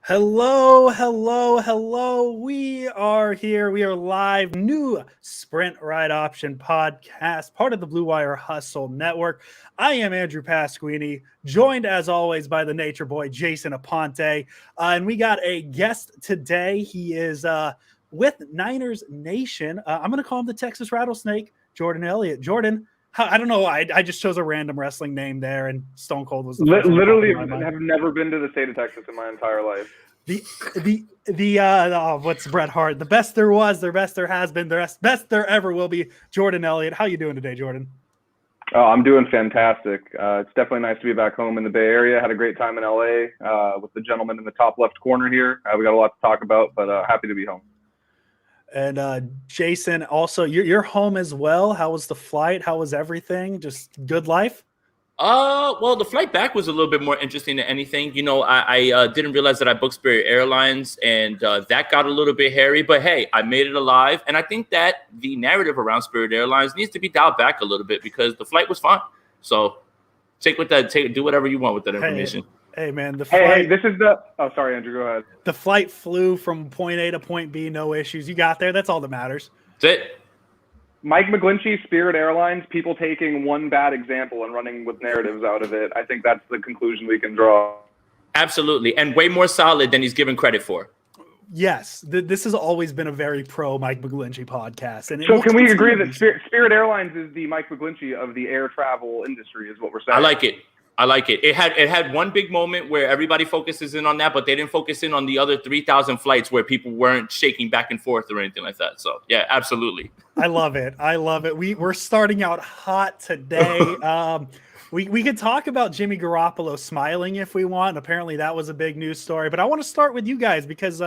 Hello, hello, hello. We are here. We are live. New Sprint Ride Option podcast, part of the Blue Wire Hustle Network. I am Andrew Pasquini, joined as always by the nature boy, Jason Aponte. And we got a guest today. He is with Niners Nation. I'm going to call him the Texas Rattlesnake, Jordan Elliott. Jordan, I don't know. I just chose a random wrestling name there, and Stone Cold was the first literally have never been to the state of Texas in my entire life. What's Bret Hart? The best there was, the best there has been, the best there ever will be. Jordan Elliott, how you doing today, Jordan? Oh, I'm doing fantastic. It's definitely nice to be back home in the Bay Area. Had a great time in LA with the gentleman in the top left corner here. We got a lot to talk about, but happy to be home. And Jason, also, you're home as well. How was the flight? How was everything? Just good life? Well, the flight back was a little bit more interesting than anything. You know, I didn't realize that I booked Spirit Airlines, and that got a little bit hairy. But hey, I made it alive, and I think that the narrative around Spirit Airlines needs to be dialed back a little bit because the flight was fine. So do whatever you want with that information. Hey man, the flight. Hey, this is the. Oh, sorry, Andrew. Go ahead. The flight flew from point A to point B, no issues. You got there. That's all that matters. That's it. Mike McGlinchey, Spirit Airlines, people taking one bad example and running with narratives out of it. I think that's the conclusion we can draw. Absolutely, and way more solid than he's given credit for. Yes, this has always been a very pro Mike McGlinchey podcast. And so can we agree that Spirit Airlines is the Mike McGlinchey of the air travel industry is what we're saying? I like it. It had one big moment where everybody focuses in on that, but they didn't focus in on the other 3,000 flights where people weren't shaking back and forth or anything like that. So yeah, absolutely. I love it. We're starting out hot today. We could talk about Jimmy Garoppolo smiling if we want. Apparently that was a big news story, but I want to start with you guys because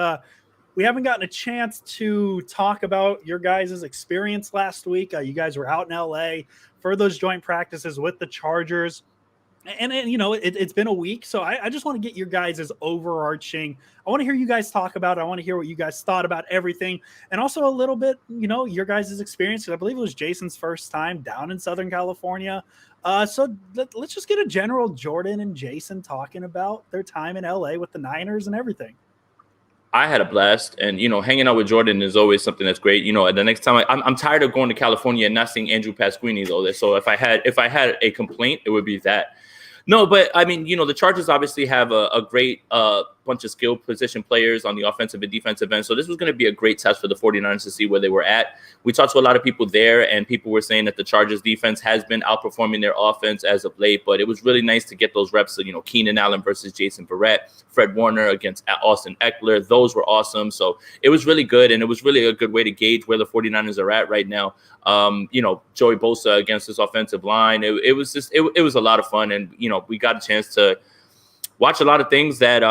we haven't gotten a chance to talk about your guys' experience last week. You guys were out in LA for those joint practices with the Chargers. And you know, it's been a week, so I just want to get your guys' overarching. I want to hear you guys talk about it. I want to hear what you guys thought about everything, and also a little bit, you know, your guys' experience. I believe it was Jason's first time down in Southern California. So let's just get a general Jordan and Jason talking about their time in LA with the Niners and everything. I had a blast, and you know, hanging out with Jordan is always something that's great. You know, and the next time I'm tired of going to California and not seeing Andrew Pasquini though. So if I had a complaint, it would be that. No, but I mean, you know, the Chargers obviously have a great bunch of skill position players on the offensive and defensive end. So this was going to be a great test for the 49ers to see where they were at. We talked to a lot of people there, and people were saying that the Chargers defense has been outperforming their offense as of late. But it was really nice to get those reps of, you know, Keenan Allen versus Jason Verrett, Fred Warner against Austin Eckler. Those were awesome. So it was really good, and it was really a good way to gauge where the 49ers are at right now. You know, Joey Bosa against this offensive line. It was a lot of fun, and you know, we got a chance to watch a lot of things that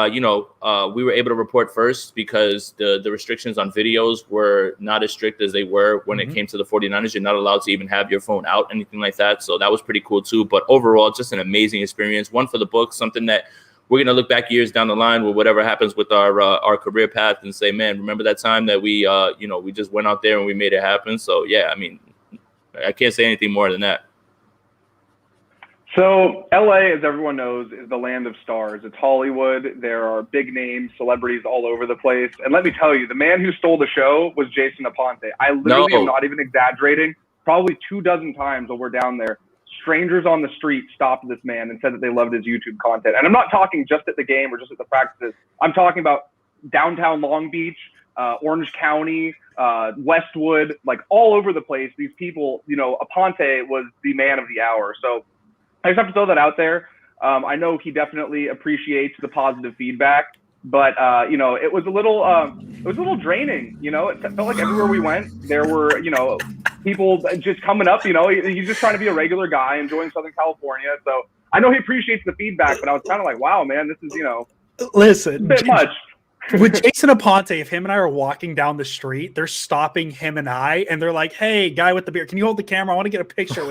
we were able to report first because the restrictions on videos were not as strict as they were when it came to the 49ers. You're not allowed to even have your phone out, anything like that. So that was pretty cool too. But overall, just an amazing experience. One for the books, something that we're gonna look back years down the line with whatever happens with our career path and say, man, remember that time that we we just went out there and we made it happen. So yeah, I mean, I can't say anything more than that. So LA, as everyone knows, is the land of stars. It's Hollywood. There are big names, celebrities all over the place. And let me tell you, the man who stole the show was Jason Aponte. I literally am not even exaggerating. Probably 24 times while we're down there, strangers on the street stopped this man and said that they loved his YouTube content. And I'm not talking just at the game or just at the practices. I'm talking about downtown Long Beach, Orange County, Westwood, like all over the place. These people, you know, Aponte was the man of the hour. So I just have to throw that out there. I know he definitely appreciates the positive feedback, but you know, it was a little draining. You know, it felt like everywhere we went, there were, you know, people just coming up. You know, he's just trying to be a regular guy enjoying Southern California. So I know he appreciates the feedback, but I was kind of like, wow, man, this is, you know, listen, a bit much. With Jason Aponte, if him and I are walking down the street, they're stopping him and I, and they're like, "Hey, guy with the beard, can you hold the camera? I want to get a picture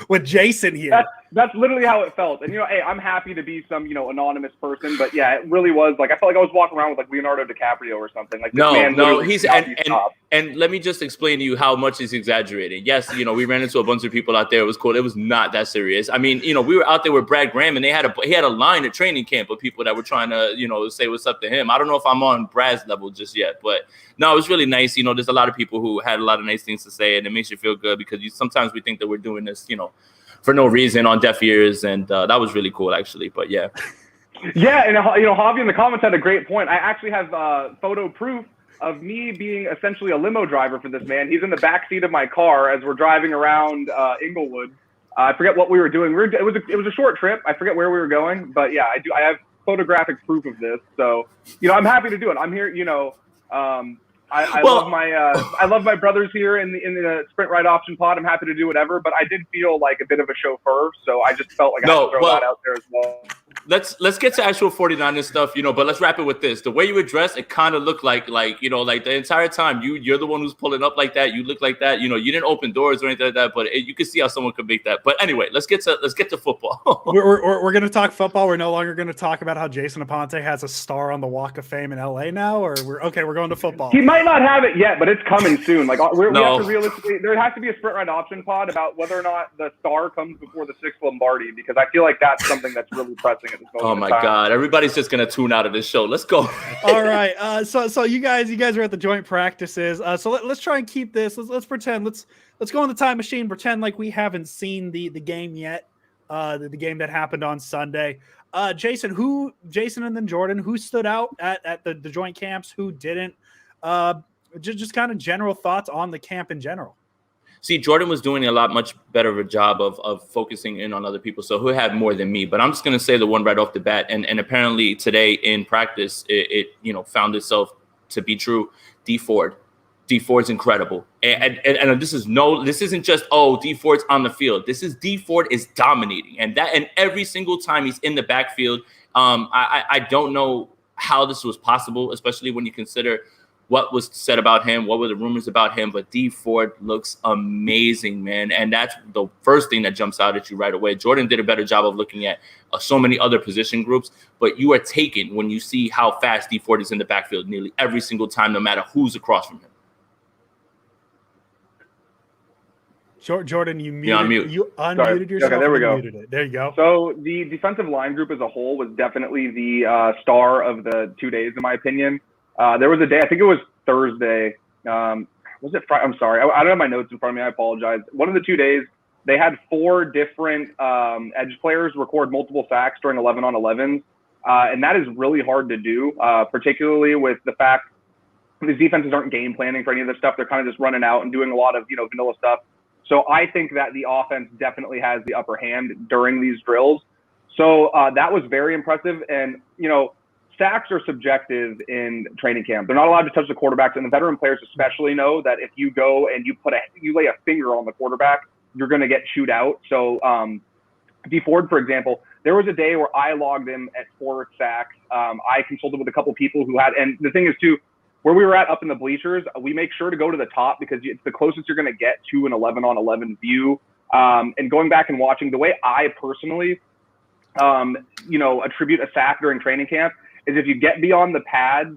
with Jason here." That's literally how it felt. And you know, hey, I'm happy to be some, you know, anonymous person, but yeah, it really was like I felt like I was walking around with like Leonardo DiCaprio or something. Like this man no, he's and And let me just explain to you how much he's exaggerating. Yes, we ran into a bunch of people out there. It was cool. It was not that serious. I mean, we were out there with Brad Graham, and he had a line at training camp of people that were trying to, say what's up to him. I don't know if I'm on Brad's level just yet, but no, it was really nice. There's a lot of people who had a lot of nice things to say, and it makes you feel good because sometimes we think that we're doing this, for no reason on deaf ears, and that was really cool, actually. But yeah. Yeah, and Javi in the comments had a great point. I actually have photo proof of me being essentially a limo driver for this man. He's in the back seat of my car as we're driving around Inglewood. I forget what we were doing. It was a short trip. I forget where we were going, but yeah, I have photographic proof of this. So I'm happy to do it. I'm here. I love my brothers here in the sprint ride option pod. I'm happy to do whatever, but I did feel like a bit of a chauffeur, so I just felt like I had to throw that out there as well. Let's get to actual 49ers stuff, but let's wrap it with this. The way you were dressed, it kind of looked like the entire time you're the one who's pulling up like that. You look like that. You didn't open doors or anything like that, but you can see how someone could make that. But anyway, let's get to football. we're going to talk football. We're no longer going to talk about how Jason Aponte has a star on the Walk of Fame in LA now, or we're going to football. He might not have it yet, but it's coming soon. Like we have to realistically, there has to be a sprint ride option pod about whether or not the star comes before the 6th Lombardi, because I feel like that's something that's really pressing at this moment. Oh my God! Everybody's just gonna tune out of this show. Let's go. All right. So you guys are at the joint practices. So let's try and keep this. Let's pretend. Let's go in the time machine. Pretend like we haven't seen the game yet. The game that happened on Sunday. Jason and then Jordan, who stood out at the joint camps? Who didn't? Just kind of general thoughts on the camp in general. See, Jordan was doing much better of a job of focusing in on other people, so who had more than me. But I'm just going to say the one right off the bat, and apparently today in practice, it found itself to be true. D Ford. D Ford's incredible, and this isn't just D Ford's on the field. This is D Ford is dominating, and every single time he's in the backfield. I don't know how this was possible, especially when you consider what was said about him, what were the rumors about him, but D Ford looks amazing, man. And that's the first thing that jumps out at you right away. Jordan did a better job of looking at so many other position groups, but you are taken when you see how fast D Ford is in the backfield nearly every single time, no matter who's across from him. Jordan, you unmuted yourself. Okay, there we go. It. There you go. So the defensive line group as a whole was definitely the star of the 2 days, in my opinion. There was a day, I think it was Thursday. Was it Friday? I'm sorry. I don't have my notes in front of me. I apologize. One of the 2 days, they had 4 different edge players record multiple sacks during 11-on-11s. And that is really hard to do, particularly with the fact these defenses aren't game planning for any of this stuff. They're kind of just running out and doing a lot of, vanilla stuff. So I think that the offense definitely has the upper hand during these drills. So that was very impressive. And, sacks are subjective in training camp. They're not allowed to touch the quarterbacks, and the veteran players especially know that if you go and you lay a finger on the quarterback, you're going to get chewed out. So D Ford, for example, there was a day where I logged him at 4 sacks. I consulted with a couple people who had, and the thing is too, where we were at up in the bleachers, we make sure to go to the top because it's the closest you're going to get to an 11-on-11 view. And going back and watching, the way I personally, attribute a sack during training camp is if you get beyond the pads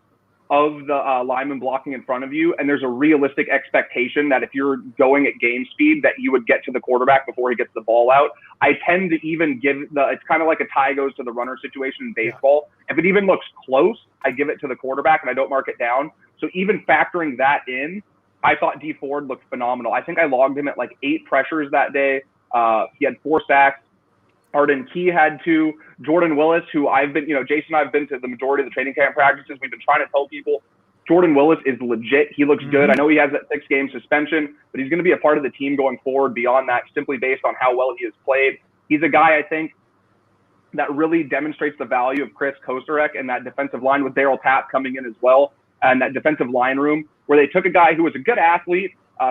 of the lineman blocking in front of you, and there's a realistic expectation that if you're going at game speed that you would get to the quarterback before he gets the ball out. I tend to even give it's kind of like a tie goes to the runner situation in baseball. Yeah. If it even looks close, I give it to the quarterback and I don't mark it down. So even factoring that in, I thought D Ford looked phenomenal. I think I logged him at like 8 pressures that day. He had 4 sacks. Arden Key had 2. Jordan Willis, who I've been, Jason and I have been to the majority of the training camp practices. We've been trying to tell people Jordan Willis is legit. He looks good. I know he has that 6-game suspension, but he's going to be a part of the team going forward beyond that, simply based on how well he has played. He's a guy, I think, that really demonstrates the value of Chris Kosarek and that defensive line with Darryl Tapp coming in as well, and that defensive line room where they took a guy who was a good athlete,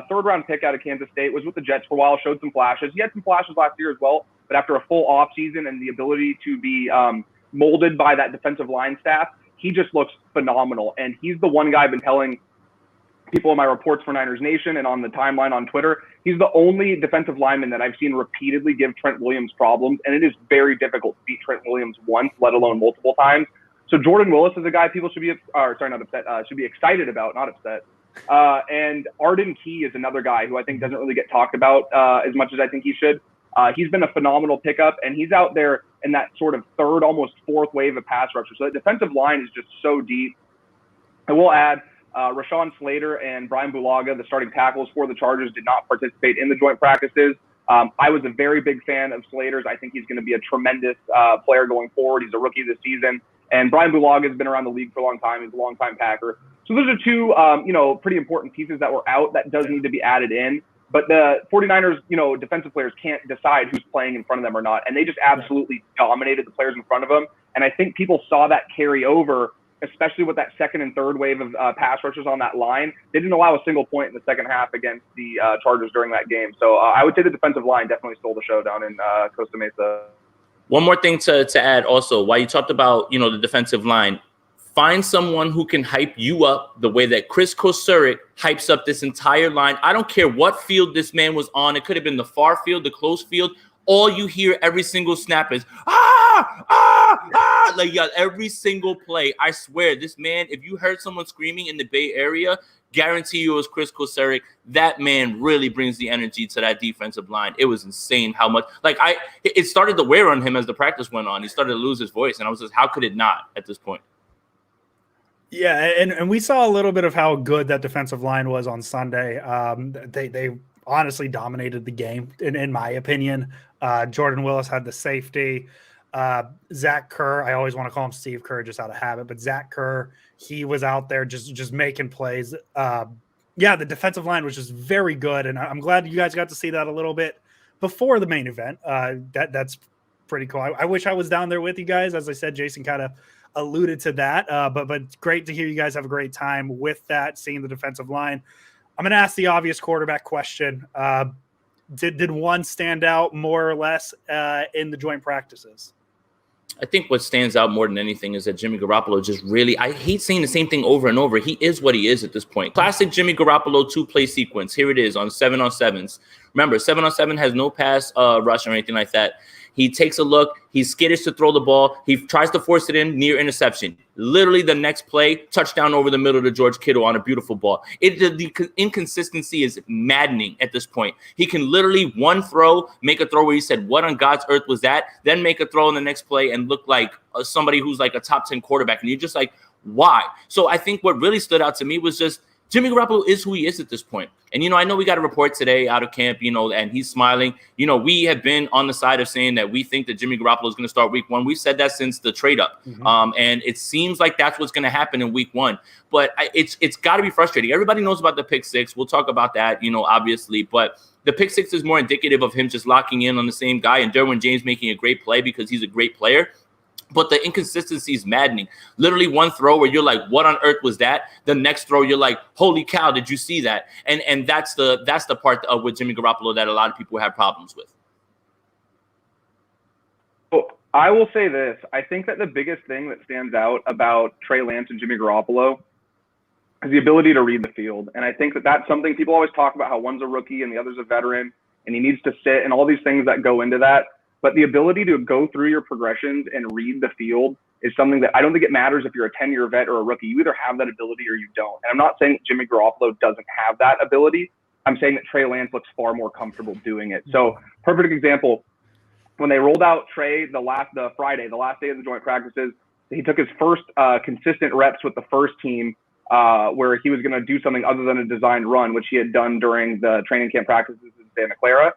3rd-round pick out of Kansas State, was with the Jets for a while, showed some flashes. He had some flashes last year as well, but after a full offseason and the ability to be molded by that defensive line staff, he just looks phenomenal. And he's the one guy I've been telling people in my reports for Niners Nation and on the timeline on Twitter. He's the only defensive lineman that I've seen repeatedly give Trent Williams problems, and it is very difficult to beat Trent Williams once, let alone multiple times. So Jordan Willis is a guy people should be, should be excited about, not upset. And Arden Key is another guy who I think doesn't really get talked about as much as I think he should. He's been a phenomenal pickup, and he's out there in that sort of third, almost fourth wave of pass rusher. So the defensive line is just so deep. I will add Rashawn Slater and Brian Bulaga, the starting tackles for the Chargers, did not participate in the joint practices. I was a very big fan of Slater's. I think he's going to be a tremendous player going forward. He's a rookie this season. And Brian Bulaga has been around the league for a long time. He's a long-time Packer. So those are two, pretty important pieces that were out that does need to be added in. But the 49ers, defensive players can't decide who's playing in front of them or not. And they just absolutely dominated the players in front of them. And I think people saw that carry over, especially with that second and third wave of pass rushers on that line. They didn't allow a single point in the second half against the Chargers during that game. So I would say the defensive line definitely stole the show down in Costa Mesa. One more thing to add also, while you talked about, the defensive line, find someone who can hype you up the way that Chris Kocurek hypes up this entire line. I don't care what field this man was on. It could have been the far field, the close field. All you hear every single snap is, like every single play. I swear, this man, if you heard someone screaming in the Bay Area, guarantee you it was Chris Kocurek. That man really brings the energy to that defensive line. It was insane how much, it started to wear on him as the practice went on. He started to lose his voice, and I was just, how could it not at this point? Yeah, and we saw a little bit of how good that defensive line was on Sunday. They honestly dominated the game, in my opinion. Jordan Willis had the safety. Zach Kerr, I always want to call him Steve Kerr just out of habit, but Zach Kerr, he was out there just making plays. The defensive line was just very good, and I'm glad you guys got to see that a little bit before the main event. That's pretty cool. I wish I was down there with you guys. As I said, Jason kind of alluded to that, but great to hear you guys have a great time with that, seeing the defensive line. I'm going to ask the obvious quarterback question. Did one stand out more or less in the joint practices? I think what stands out more than anything is that Jimmy Garoppolo just really, I hate saying the same thing over and over. He is what he is at this point. Classic Jimmy Garoppolo 2-play sequence. Here it is on 7-on-7s. Remember, 7-on-7 has no pass rush or anything like that. He takes a look. He's skittish to throw the ball. He tries to force it in, near interception. Literally the next play, touchdown over the middle to George Kittle on a beautiful ball. The inconsistency is maddening at this point. He can literally one throw, make a throw where he said, what on God's earth was that? Then make a throw in the next play and look like somebody who's like a top 10 quarterback. And you're just like, why? So I think what really stood out to me was just Jimmy Garoppolo is who he is at this point. And, I know we got a report today out of camp, and he's smiling. We have been on the side of saying that we think that Jimmy Garoppolo is going to start week 1. We've said that since the trade up. Mm-hmm. And it seems like that's what's going to happen in week 1. But it's got to be frustrating. Everybody knows about the pick 6. We'll talk about that, obviously. But the pick 6 is more indicative of him just locking in on the same guy and Derwin James making a great play because he's a great player. But the inconsistency is maddening. Literally one throw where you're like, what on earth was that? The next throw, you're like, holy cow, did you see that? And that's the part of with Jimmy Garoppolo that a lot of people have problems with. Well, I will say this. I think that the biggest thing that stands out about Trey Lance and Jimmy Garoppolo is the ability to read the field. And I think that that's something people always talk about, how one's a rookie and the other's a veteran, and he needs to sit and all these things that go into that. But the ability to go through your progressions and read the field is something that I don't think it matters if you're a 10-year vet or a rookie. You either have that ability or you don't. And I'm not saying that Jimmy Garoppolo doesn't have that ability. I'm saying that Trey Lance looks far more comfortable doing it. So perfect example, when they rolled out Trey the last day of the joint practices, he took his first consistent reps with the first team where he was going to do something other than a designed run, which he had done during the training camp practices in Santa Clara.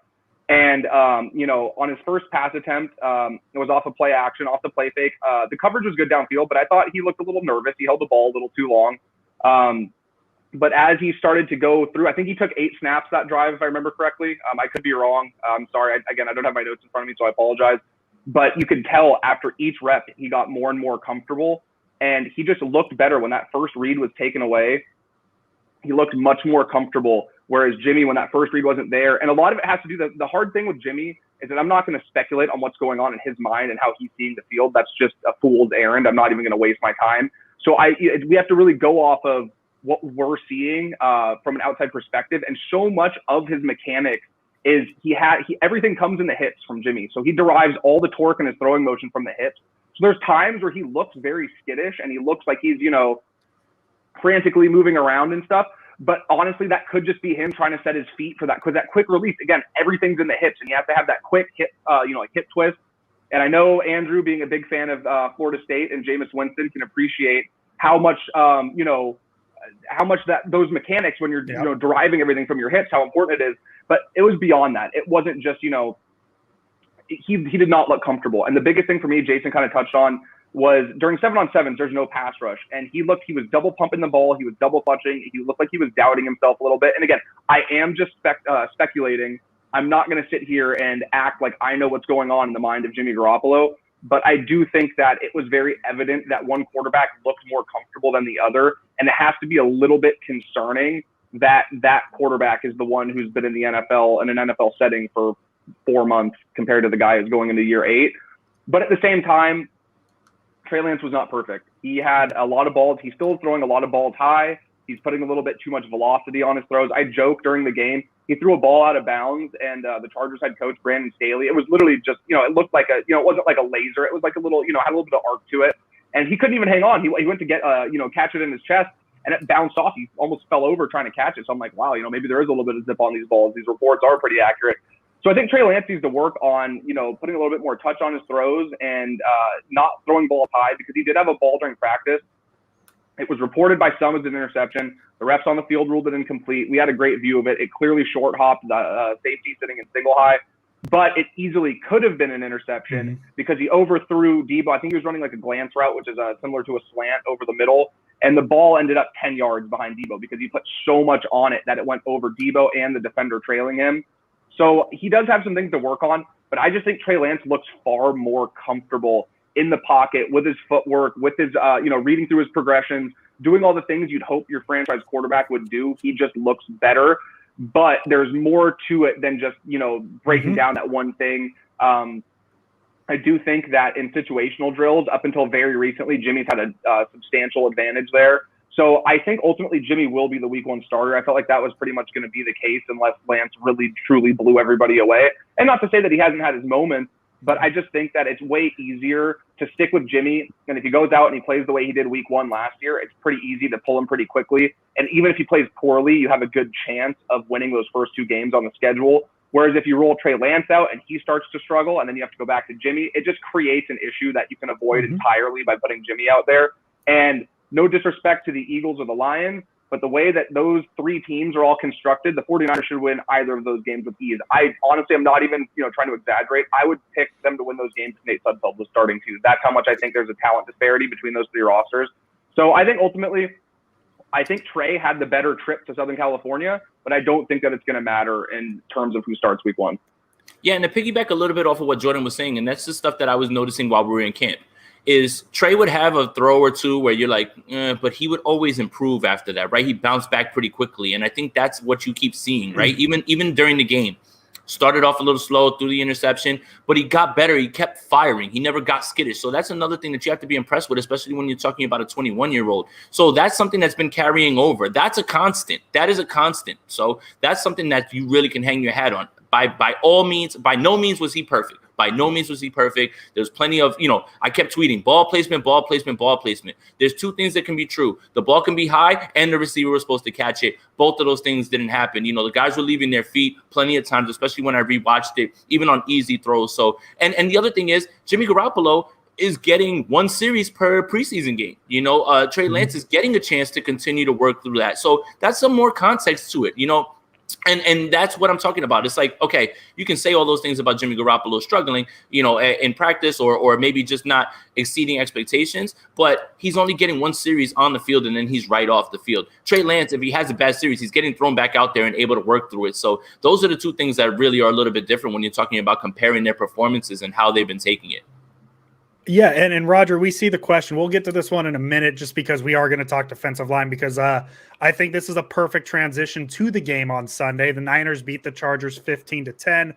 And, on his first pass attempt, it was off a play action, off the play fake. The coverage was good downfield, but I thought he looked a little nervous. He held the ball a little too long. But as he started to go through, I think he took 8 snaps that drive, if I remember correctly. I could be wrong. I'm sorry. I don't have my notes in front of me, so I apologize. But you could tell after each rep, he got more and more comfortable. And he just looked better when that first read was taken away. He looked much more comfortable. Whereas Jimmy, when that first read wasn't there, and a lot of it has to do, the hard thing with Jimmy is that I'm not going to speculate on what's going on in his mind and how he's seeing the field. That's just a fool's errand. I'm not even going to waste my time. So we have to really go off of what we're seeing from an outside perspective. And so much of his mechanics is everything comes in the hips from Jimmy. So he derives all the torque in his throwing motion from the hips. So there's times where he looks very skittish and he looks like he's, frantically moving around and stuff. But honestly, that could just be him trying to set his feet for that, because that quick release, again, everything's in the hips, and you have to have that quick hip, like hip twist. And I know Andrew, being a big fan of Florida State and Jameis Winston, can appreciate how much, how much that those mechanics when you're deriving everything from your hips, how important it is. But it was beyond that. It wasn't just, he did not look comfortable. And the biggest thing for me, Jason kind of touched on, was during 7-on-7s, there's no pass rush. And he was double pumping the ball. He was double clutching. He looked like he was doubting himself a little bit. And again, I am just speculating. I'm not going to sit here and act like I know what's going on in the mind of Jimmy Garoppolo. But I do think that it was very evident that one quarterback looked more comfortable than the other. And it has to be a little bit concerning that that quarterback is the one who's been in the NFL, in an NFL setting for 4 months, compared to the guy who's going into year 8. But at the same time, Trey Lance was not perfect. He had a lot of balls. He's still throwing a lot of balls high. He's putting a little bit too much velocity on his throws. I joked during the game, he threw a ball out of bounds, and the Chargers head coach, Brandon Staley, it was literally just, it looked like it wasn't like a laser. It was like a little, had a little bit of arc to it. And he couldn't even hang on. He went to get, catch it in his chest, and it bounced off. He almost fell over trying to catch it. So I'm like, wow, maybe there is a little bit of zip on these balls. These reports are pretty accurate. So I think Trey Lance needs to work on, putting a little bit more touch on his throws and not throwing balls high, because he did have a ball during practice. It was reported by some as an interception. The refs on the field ruled it incomplete. We had a great view of it. It clearly short hopped the safety sitting in single high, but it easily could have been an interception because he overthrew Debo. I think he was running like a glance route, which is similar to a slant over the middle. And the ball ended up 10 yards behind Debo because he put so much on it that it went over Debo and the defender trailing him. So he does have some things to work on, but I just think Trey Lance looks far more comfortable in the pocket with his footwork, with his, reading through his progressions, doing all the things you'd hope your franchise quarterback would do. He just looks better, but there's more to it than just, breaking down that one thing. I do think that in situational drills, up until very recently, Jimmy's had a substantial advantage there. So I think ultimately Jimmy will be the week 1 starter. I felt like that was pretty much going to be the case unless Lance really, truly blew everybody away. And not to say that he hasn't had his moments, but I just think that it's way easier to stick with Jimmy. And if he goes out and he plays the way he did week 1 last year, it's pretty easy to pull him pretty quickly. And even if he plays poorly, you have a good chance of winning those first 2 games on the schedule. Whereas if you roll Trey Lance out and he starts to struggle and then you have to go back to Jimmy, it just creates an issue that you can avoid entirely by putting Jimmy out there. And no disrespect to the Eagles or the Lions, but the way that those 3 teams are all constructed, the 49ers should win either of those games with ease. I honestly am not even, trying to exaggerate. I would pick them to win those games if Nate Sudfeld was starting too. That's how much I think there's a talent disparity between those 3 rosters. So I think ultimately, Trey had the better trip to Southern California, but I don't think that it's going to matter in terms of who starts week 1. Yeah, and to piggyback a little bit off of what Jordan was saying, and that's the stuff that I was noticing while we were in camp, is Trey would have a throw or two where you're like, but he would always improve after that, right? He bounced back pretty quickly, and I think that's what you keep seeing, right? Even during the game. Started off a little slow through the interception, but he got better. He kept firing. He never got skittish. So that's another thing that you have to be impressed with, especially when you're talking about a 21-year-old. So that's something that's been carrying over. That's a constant. That is a constant. So that's something that you really can hang your hat on. By all means, by no means was he perfect. By no means was he perfect. There's plenty of, I kept tweeting, ball placement, ball placement, ball placement. There's 2 things that can be true. The ball can be high and the receiver was supposed to catch it. Both of those things didn't happen. The guys were leaving their feet plenty of times, especially when I rewatched it, even on easy throws. So, and the other thing is Jimmy Garoppolo is getting 1 series per preseason game. Trey Lance is getting a chance to continue to work through that. So that's some more context to it, And that's what I'm talking about. It's like, okay, you can say all those things about Jimmy Garoppolo struggling, in practice or maybe just not exceeding expectations, but he's only getting 1 series on the field and then he's right off the field. Trey Lance, if he has a bad series, he's getting thrown back out there and able to work through it. So those are the 2 things that really are a little bit different when you're talking about comparing their performances and how they've been taking it. Yeah, and Roger, we see the question. We'll get to this one in a minute just because we are going to talk defensive line because I think this is a perfect transition to the game on Sunday. The Niners beat the Chargers 15-10.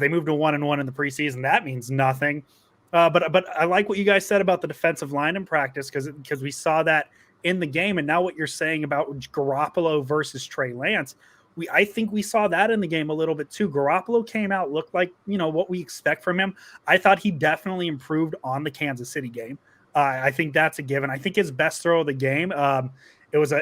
They moved to 1-1 in the preseason. That means nothing. But I like what you guys said about the defensive line in practice because we saw that in the game. And now what you're saying about Garoppolo versus Trey Lance, I think we saw that in the game a little bit too. Garoppolo came out, looked like, what we expect from him. I thought he definitely improved on the Kansas City game. I think that's a given. I think his best throw of the game, it was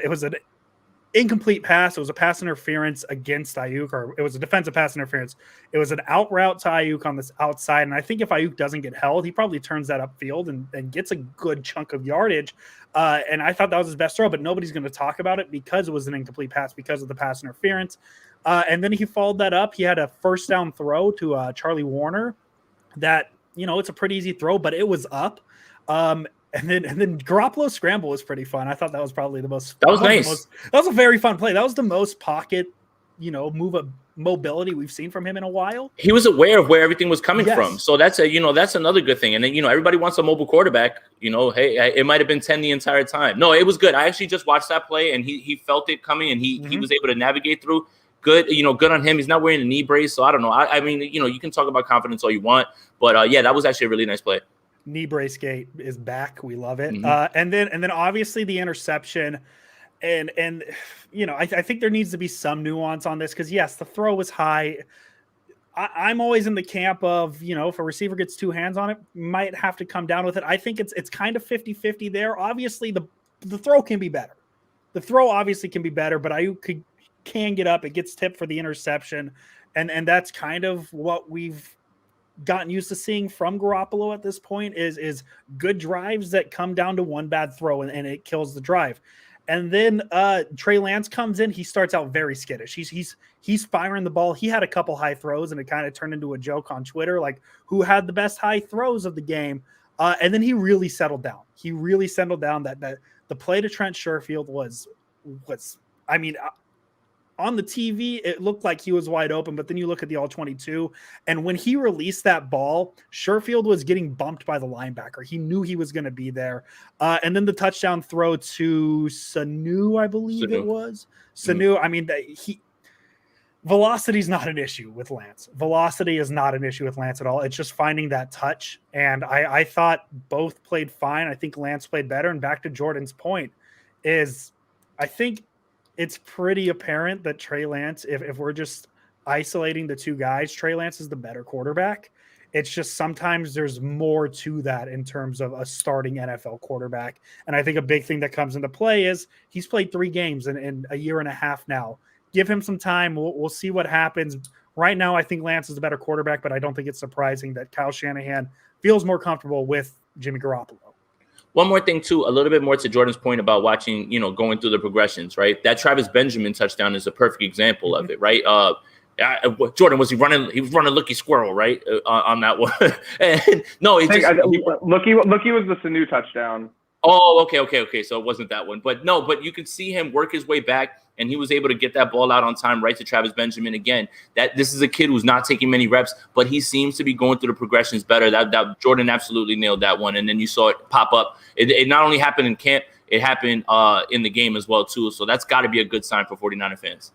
incomplete pass. It was a pass interference against Ayuk, or it was a defensive pass interference. It was an out route to Ayuk on this outside. And I think if Ayuk doesn't get held, he probably turns that upfield and gets a good chunk of yardage. And I thought that was his best throw, but nobody's going to talk about it because it was an incomplete pass because of the pass interference. And then he followed that up. He had a first down throw to Charlie Warner that, it's a pretty easy throw, but it was up. And then Garoppolo's scramble was pretty fun. I thought that was probably the most. That was nice. That was a very fun play. That was the most pocket, mobility we've seen from him in a while. He was aware of where everything was coming from. So that's that's another good thing. And then, everybody wants a mobile quarterback. Hey, it might have been 10 the entire time. No, it was good. I actually just watched that play, and he felt it coming, and he was able to navigate through. Good, good on him. He's not wearing a knee brace, so I don't know. I mean, you can talk about confidence all you want, but yeah, that was actually a really nice play. Knee brace gate is back. We love it. And then obviously the interception, and I think there needs to be some nuance on this because yes, the throw was high. I'm always in the camp of, if a receiver gets two hands on it, might have to come down with it. I think it's kind of 50-50 there. Obviously the throw can be better. The throw obviously can be better, but Ayuk can get up. It gets tipped for the interception. And that's kind of what we've gotten used to seeing from Garoppolo at this point is good drives that come down to one bad throw and it kills the drive. And then Trey Lance comes in. He starts out very skittish. He's firing the ball. He had a couple high throws and it kind of turned into a joke on Twitter, like who had the best high throws of the game. And then he really settled down. That the play to Trent Sherfield was on the TV, it looked like he was wide open, but then you look at the all-22, and when he released that ball, Sherfield was getting bumped by the linebacker. He knew he was going to be there. And then the touchdown throw to Sanu, I believe it was. Sanu, I mean, velocity is not an issue with Lance. Velocity is not an issue with Lance at all. It's just finding that touch, and I thought both played fine. I think Lance played better, and back to Jordan's point is I think it's pretty apparent that Trey Lance, if we're just isolating the two guys, Trey Lance is the better quarterback. It's just sometimes there's more to that in terms of a starting NFL quarterback. And I think a big thing that comes into play is he's played 3 games in a year and a half now. Give him some time. We'll see what happens. Right now, I think Lance is the better quarterback, but I don't think it's surprising that Kyle Shanahan feels more comfortable with Jimmy Garoppolo. One more thing, too, a little bit more to Jordan's point about watching, going through the progressions, right? That Travis Benjamin touchdown is a perfect example of it, right? Jordan, was he running? He was running Looky Squirrel, right? On that one. And, no, Looky was the Sanu touchdown. Oh, okay. So it wasn't that one. But you could see him work his way back, and he was able to get that ball out on time right to Travis Benjamin again. This is a kid who's not taking many reps, but he seems to be going through the progressions better. That Jordan absolutely nailed that one. And then you saw it pop up. It not only happened in camp, it happened in the game as well, too. So that's got to be a good sign for 49er fans.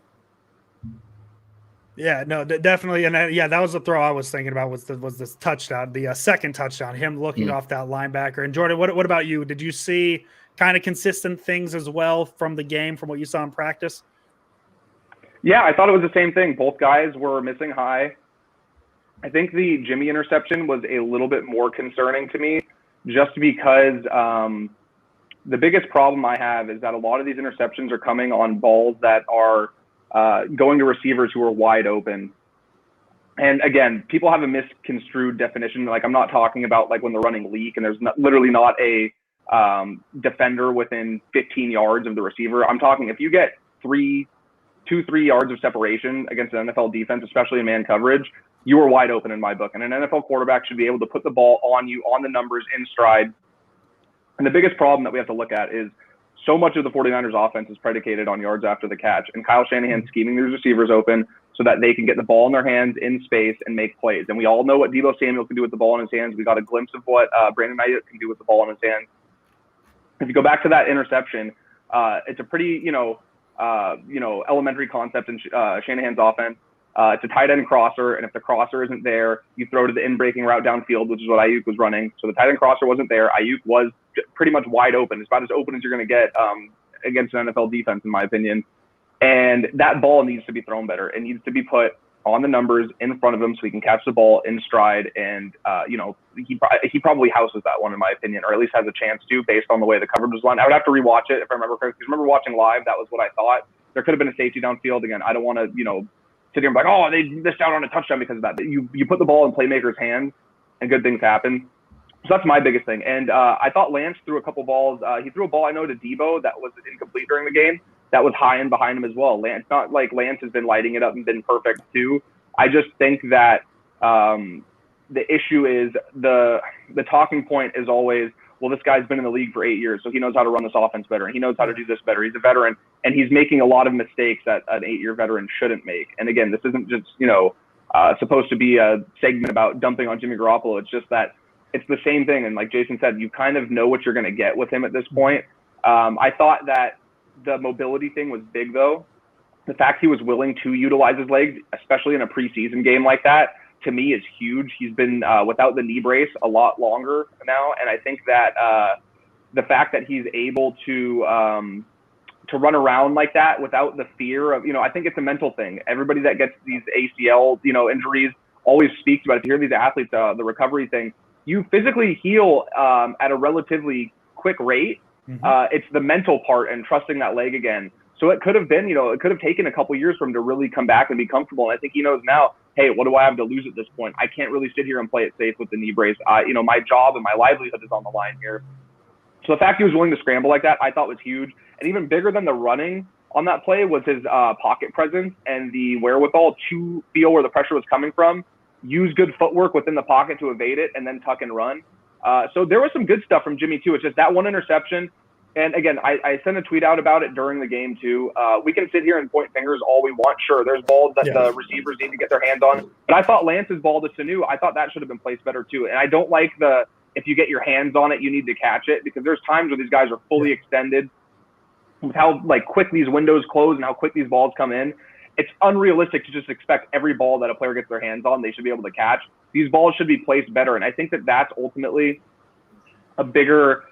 Yeah, no, definitely. And that was the throw I was thinking about was this touchdown, the second touchdown, him looking off that linebacker. And Jordan, what about you? Did you see kind of consistent things as well from the game, from what you saw in practice? Yeah, I thought it was the same thing. Both guys were missing high. I think the Jimmy interception was a little bit more concerning to me just because the biggest problem I have is that a lot of these interceptions are coming on balls that are going to receivers who are wide open. And again, people have a misconstrued definition. Like, I'm not talking about like when they're running leak and there's literally not a defender within 15 yards of the receiver. I'm talking if you get 2-3 yards of separation against an NFL defense, especially in man coverage, you are wide open in my book. And an NFL quarterback should be able to put the ball on you, on the numbers, in stride. And the biggest problem that we have to look at is so much of the 49ers offense is predicated on yards after the catch. And Kyle Shanahan scheming these receivers open so that they can get the ball in their hands in space and make plays. And we all know what Deebo Samuel can do with the ball in his hands. We got a glimpse of what Brandon Ayuk can do with the ball in his hands. If you go back to that interception, it's a pretty, elementary concept in Shanahan's offense. It's a tight end crosser, and if the crosser isn't there, you throw to the in-breaking route downfield, which is what Ayuk was running. So the tight end crosser wasn't there. Ayuk was pretty much wide open. It's about as open as you're going to get against an NFL defense, in my opinion. And that ball needs to be thrown better. It needs to be put on the numbers in front of him so he can catch the ball in stride. And, he probably houses that one, in my opinion, or at least has a chance to based on the way the coverage was lined. I would have to rewatch it if I remember correctly. Because I remember watching live, that was what I thought. There could have been a safety downfield. Again, I don't want to, sit here and be like, oh, they missed out on a touchdown because of that. But you put the ball in playmakers' hands and good things happen. So that's my biggest thing. And I thought Lance threw a couple balls. He threw a ball, I know, to Debo that was incomplete during the game. That was high and behind him as well. Lance, not like Lance has been lighting it up and been perfect too. I just think that the issue is the talking point is always, well, this guy's been in the league for 8 years, so he knows how to run this offense better, and he knows how to do this better. He's a veteran, and he's making a lot of mistakes that an 8-year veteran shouldn't make. And again, this isn't just, supposed to be a segment about dumping on Jimmy Garoppolo. It's just that it's the same thing. And like Jason said, you kind of know what you're going to get with him at this point. I thought that the mobility thing was big, though. The fact he was willing to utilize his legs, especially in a preseason game like that, to me is huge. He's been without the knee brace a lot longer now. And I think that the fact that he's able to run around like that without the fear of, I think it's a mental thing. Everybody that gets these ACL, injuries always speaks about it. If you hear these athletes, the recovery thing, you physically heal at a relatively quick rate. It's the mental part and trusting that leg again. So it could have been, it could have taken a couple years for him to really come back and be comfortable. And I think he knows now, hey, what do I have to lose at this point? I can't really sit here and play it safe with the knee brace. My job and my livelihood is on the line here. So the fact he was willing to scramble like that, I thought was huge. And even bigger than the running on that play was his pocket presence and the wherewithal to feel where the pressure was coming from, use good footwork within the pocket to evade it, and then tuck and run. So there was some good stuff from Jimmy too. It's just that one interception. And again, I sent a tweet out about it during the game too. We can sit here and point fingers all we want. Sure, there's balls that the receivers need to get their hands on. But I thought Lance's ball to Sanu, I thought that should have been placed better too. And I don't like if you get your hands on it, you need to catch it, because there's times where these guys are fully extended with how quick these windows close and how quick these balls come in. It's unrealistic to just expect every ball that a player gets their hands on, they should be able to catch. These balls should be placed better. And I think that that's ultimately a bigger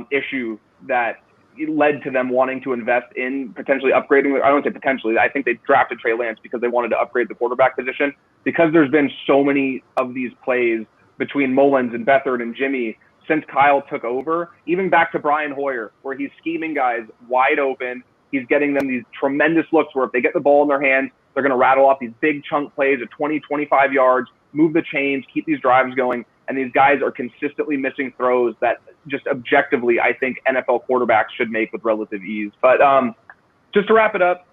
issue that led to them wanting to invest in potentially upgrading. I don't say potentially. I think they drafted Trey Lance because they wanted to upgrade the quarterback position, because there's been so many of these plays between Mullins and Beathard and Jimmy since Kyle took over, even back to Brian Hoyer, where he's scheming guys wide open. He's getting them these tremendous looks where if they get the ball in their hands, they're going to rattle off these big chunk plays of 20, 25 yards, move the chains, keep these drives going. And these guys are consistently missing throws that just objectively, I think NFL quarterbacks should make with relative ease. But just to wrap it up,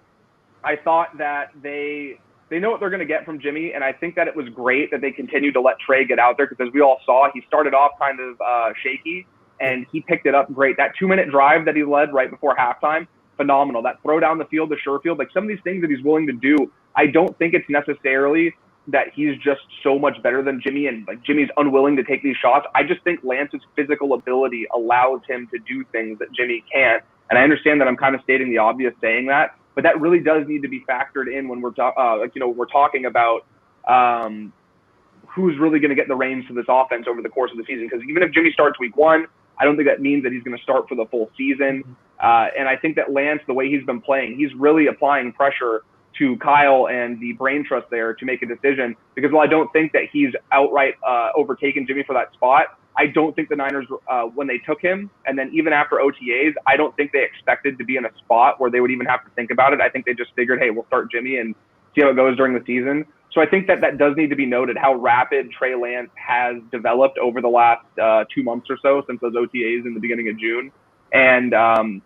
I thought that they know what they're going to get from Jimmy. And I think that it was great that they continued to let Trey get out there, because as we all saw, he started off kind of shaky and he picked it up great. That 2-minute drive that he led right before halftime, phenomenal. That throw down the field to Sherfield, some of these things that he's willing to do, I don't think it's necessarily that he's just so much better than Jimmy and Jimmy's unwilling to take these shots. I just think Lance's physical ability allows him to do things that Jimmy can't. And I understand that I'm kind of stating the obvious saying that, but that really does need to be factored in when we're talking about who's really going to get the reins to this offense over the course of the season. Because even if Jimmy starts week 1, I don't think that means that he's going to start for the full season. And I think that Lance, the way he's been playing, he's really applying pressure to Kyle and the brain trust there to make a decision, because while I don't think that he's outright overtaken Jimmy for that spot, I don't think the Niners, when they took him, and then even after OTAs, I don't think they expected to be in a spot where they would even have to think about it. I think they just figured, hey, we'll start Jimmy and see how it goes during the season. So I think that does need to be noted, how rapid Trey Lance has developed over the last 2 months or so since those OTAs in the beginning of June. And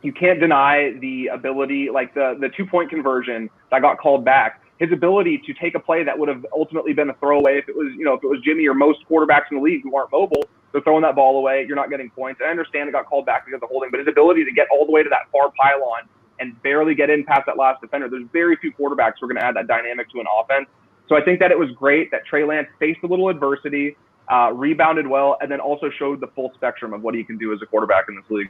you can't deny the ability, the 2-point conversion that got called back, his ability to take a play that would have ultimately been a throwaway. If it was Jimmy or most quarterbacks in the league who aren't mobile, they're throwing that ball away. You're not getting points. I understand it got called back because of holding, but his ability to get all the way to that far pylon and barely get in past that last defender, there's very few quarterbacks who are going to add that dynamic to an offense. So I think that it was great that Trey Lance faced a little adversity, rebounded well, and then also showed the full spectrum of what he can do as a quarterback in this league.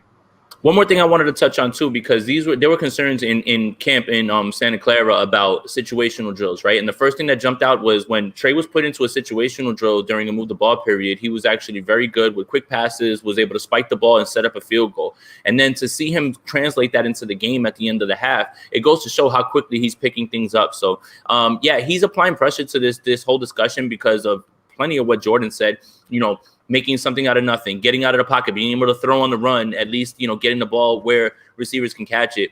One more thing I wanted to touch on too, because there were concerns in camp in Santa Clara about situational drills, right? And the first thing that jumped out was when Trey was put into a situational drill during a move the ball period, he was actually very good with quick passes, was able to spike the ball and set up a field goal. And then to see him translate that into the game at the end of the half, it goes to show how quickly he's picking things up. So he's applying pressure to this whole discussion because of plenty of what Jordan said, making something out of nothing, getting out of the pocket, being able to throw on the run, at least, getting the ball where receivers can catch it.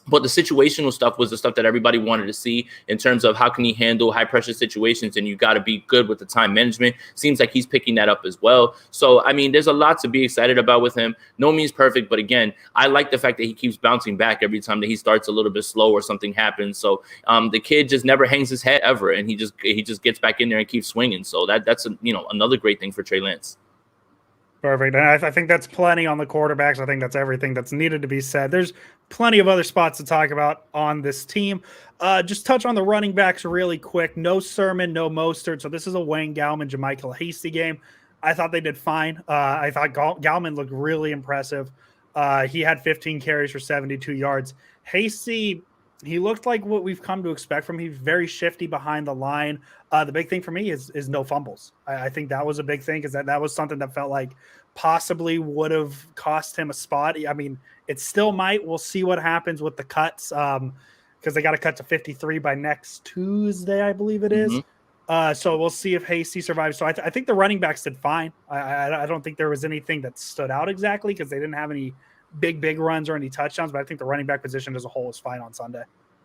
But the situational stuff was the stuff that everybody wanted to see in terms of how can he handle high pressure situations, and you got to be good with the time management. Seems like he's picking that up as well. So, I mean, there's a lot to be excited about with him. No means perfect, but again, I like the fact that he keeps bouncing back every time that he starts a little bit slow or something happens. So the kid just never hangs his head ever, and he just gets back in there and keeps swinging. So that's another great thing for Trey Lance. Perfect. And I think that's plenty on the quarterbacks. I think that's everything that's needed to be said. There's plenty of other spots to talk about on this team. Just touch on the running backs really quick. No Sermon, no Mostert. So this is a Wayne Gallman, JaMychal Hasty game. I thought they did fine. I thought Gallman looked really impressive. He had 15 carries for 72 yards. Hasty, he looked like what we've come to expect from him. He's very shifty behind the line. The big thing for me is no fumbles. I think that was a big thing, because that was something that felt like possibly would have cost him a spot. I mean, it still might. We'll see what happens with the cuts, because they got to cut to 53 by next Tuesday, I believe it is. So we'll see if Hasty survives. So I think the running backs did fine. I don't think there was anything that stood out exactly, because they didn't have any big runs or any touchdowns, but I think the running back position as a whole is fine on Sunday.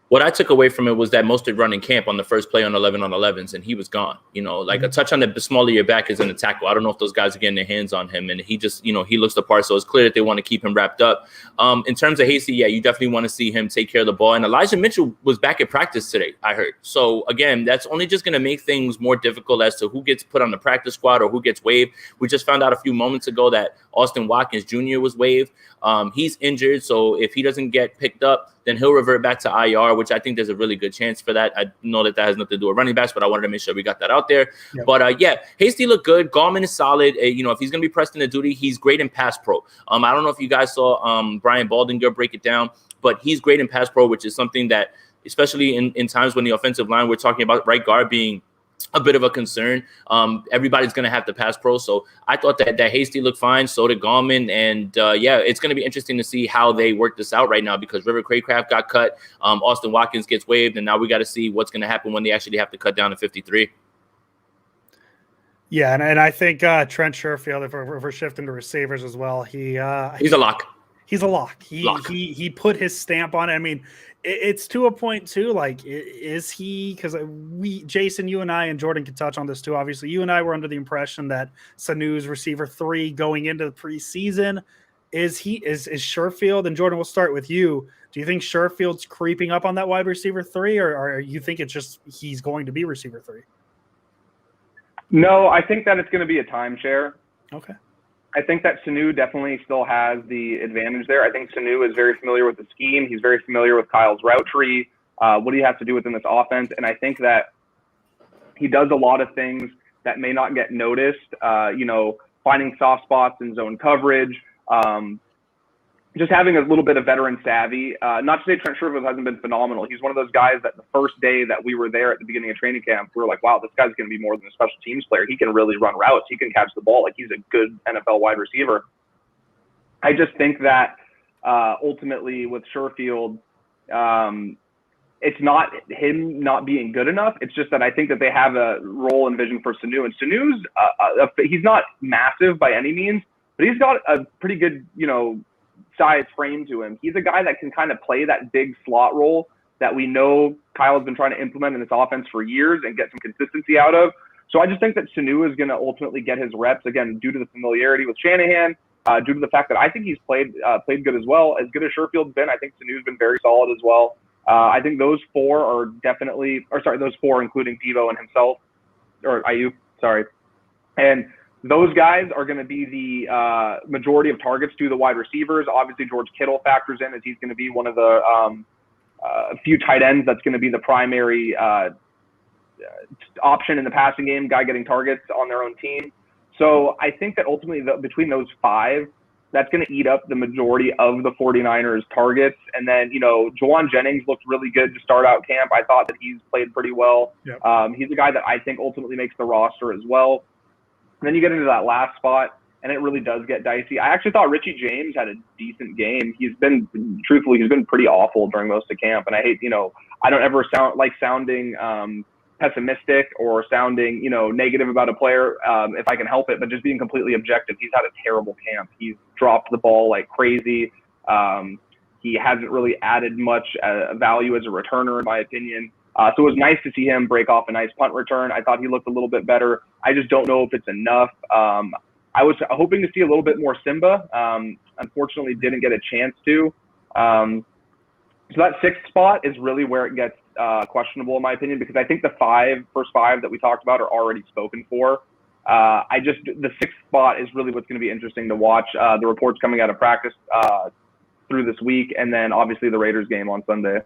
What I took away from it was that Mostert running camp on the first play on 11 on 11s, and he was gone. A touch on the small of your back is in a tackle. I don't know if those guys are getting their hands on him, and he just, he looks the part. So it's clear that they want to keep him wrapped up. In terms of Hasty, yeah, you definitely want to see him take care of the ball. And Elijah Mitchell was back at practice today, I heard. So again, that's only just going to make things more difficult as to who gets put on the practice squad or who gets waived. We just found out a few moments ago that Austin Watkins Jr. was waived. He's injured, so if he doesn't get picked up, then he'll revert back to IR, which I think there's a really good chance for that. I know that has nothing to do with running backs, but I wanted to make sure we got that out there. Yep. But Hasty looked good. Gallman is solid. If he's going to be pressed into duty, he's great in pass pro. I don't know if you guys saw Brian Baldinger break it down, but he's great in pass pro, which is something that, especially in times when the offensive line, we're talking about right guard being a bit of a concern. Everybody's going to have to pass pro. So I thought that Hasty looked fine. So did Gallman. And it's going to be interesting to see how they work this out right now, because River Craycraft got cut. Austin Watkins gets waived. And now we got to see what's going to happen when they actually have to cut down to 53. Yeah. And I think Trent Sherfield, if we're shifting to receivers as well, he's a lock. He's a lock. He put his stamp on it. I mean, it's to a point too. Like, is he? Because Jason, you and I and Jordan can touch on this too. Obviously, you and I were under the impression that Sanu's receiver 3 going into the preseason. Is Sherfield? And Jordan, we'll start with you. Do you think Sherfield's creeping up on that wide receiver 3, or you think it's just he's going to be receiver 3? No, I think that it's going to be a timeshare. Okay. I think that Sanu definitely still has the advantage there. I think Sanu is very familiar with the scheme. He's very familiar with Kyle's route tree, what he has to do within this offense. And I think that he does a lot of things that may not get noticed, finding soft spots in zone coverage, just having a little bit of veteran savvy. Not to say Trent Sherfield hasn't been phenomenal. He's one of those guys that the first day that we were there at the beginning of training camp, we were like, wow, this guy's going to be more than a special teams player. He can really run routes. He can catch the ball. Like, he's a good NFL wide receiver. I just think that ultimately with Sherfield, it's not him not being good enough. It's just that I think that they have a role and vision for Sanu. And Sanu's, he's not massive by any means, but he's got a pretty good, size frame to him. He's a guy that can kind of play that big slot role that we know Kyle has been trying to implement in this offense for years and get some consistency out of. So I just think that Sanu is going to ultimately get his reps, again, due to the familiarity with Shanahan, due to the fact that I think he's played good as well. As good as Sherfield's been, I think Sanu's been very solid as well. I think those four, including Devo and himself, or Ayuk, sorry. And those guys are going to be the majority of targets to the wide receivers. Obviously, George Kittle factors in, as he's going to be one of the few tight ends that's going to be the primary option in the passing game, guy getting targets on their own team. So I think that ultimately between those 5, that's going to eat up the majority of the 49ers targets. And then, Juwan Jennings looked really good to start out camp. I thought that he's played pretty well. Yep. He's a guy that I think ultimately makes the roster as well. And then you get into that last spot, and it really does get dicey. I actually thought Richie James had a decent game. He's been pretty awful during most of camp. And I hate, I don't ever sounding pessimistic or sounding, negative about a player if I can help it, but just being completely objective. He's had a terrible camp. He's dropped the ball like crazy. He hasn't really added much value as a returner, in my opinion. So it was nice to see him break off a nice punt return. I thought he looked a little bit better. I just don't know if it's enough. I was hoping to see a little bit more Simba. Unfortunately, didn't get a chance to. So that sixth spot is really where it gets questionable, in my opinion, because I think the first five that we talked about are already spoken for. The sixth spot is really what's going to be interesting to watch. The reports coming out of practice through this week, and then obviously the Raiders game on Sunday.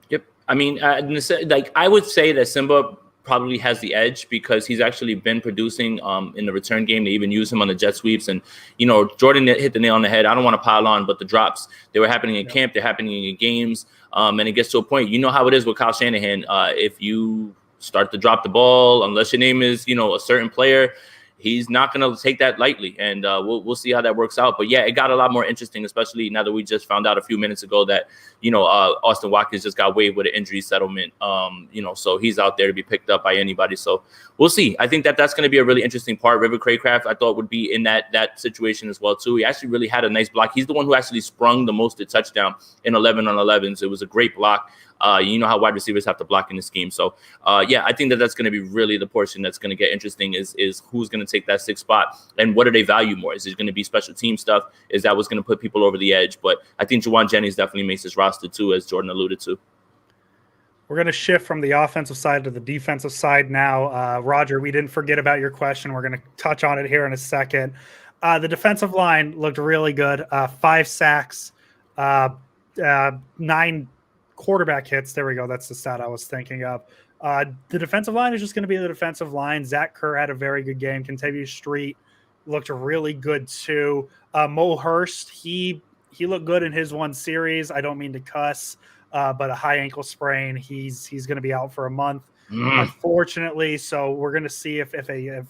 Yep. I mean, I would say that Simba probably has the edge because he's actually been producing in the return game. They even use him on the jet sweeps. And, Jordan hit the nail on the head. I don't want to pile on, but the drops, they were happening in camp. They're happening in games. And it gets to a point. You know how it is with Kyle Shanahan. If you start to drop the ball, unless your name is, a certain player, he's not going to take that lightly, and we'll see how that works out. But yeah, it got a lot more interesting, especially now that we just found out a few minutes ago that Austin Watkins just got waived with an injury settlement. So he's out there to be picked up by anybody. So we'll see. I think that's going to be a really interesting part. River Craycraft, I thought, would be in that situation as well too. He actually really had a nice block. He's the one who actually sprung the most to touchdown in 11 on 11s. It was a great block. You know how wide receivers have to block in this scheme. So, I think that's going to be really the portion that's going to get interesting is who's going to take that sixth spot and what do they value more? Is it going to be special team stuff? Is that what's going to put people over the edge? But I think Juwan Jennings definitely makes his roster too, as Jordan alluded to. We're going to shift from the offensive side to the defensive side now. Roger, we didn't forget about your question. We're going to touch on it here in a second. The defensive line looked really good. 5 sacks, 9 quarterback hits. There we go. That's the stat I was thinking of. The defensive line is just going to be the defensive line. Zach Kerr had a very good game. Kentavious Street looked really good too. Mo Hurst, he looked good in his one series. I don't mean to cuss, but a high ankle sprain. He's going to be out for a month, unfortunately. So we're going to see if a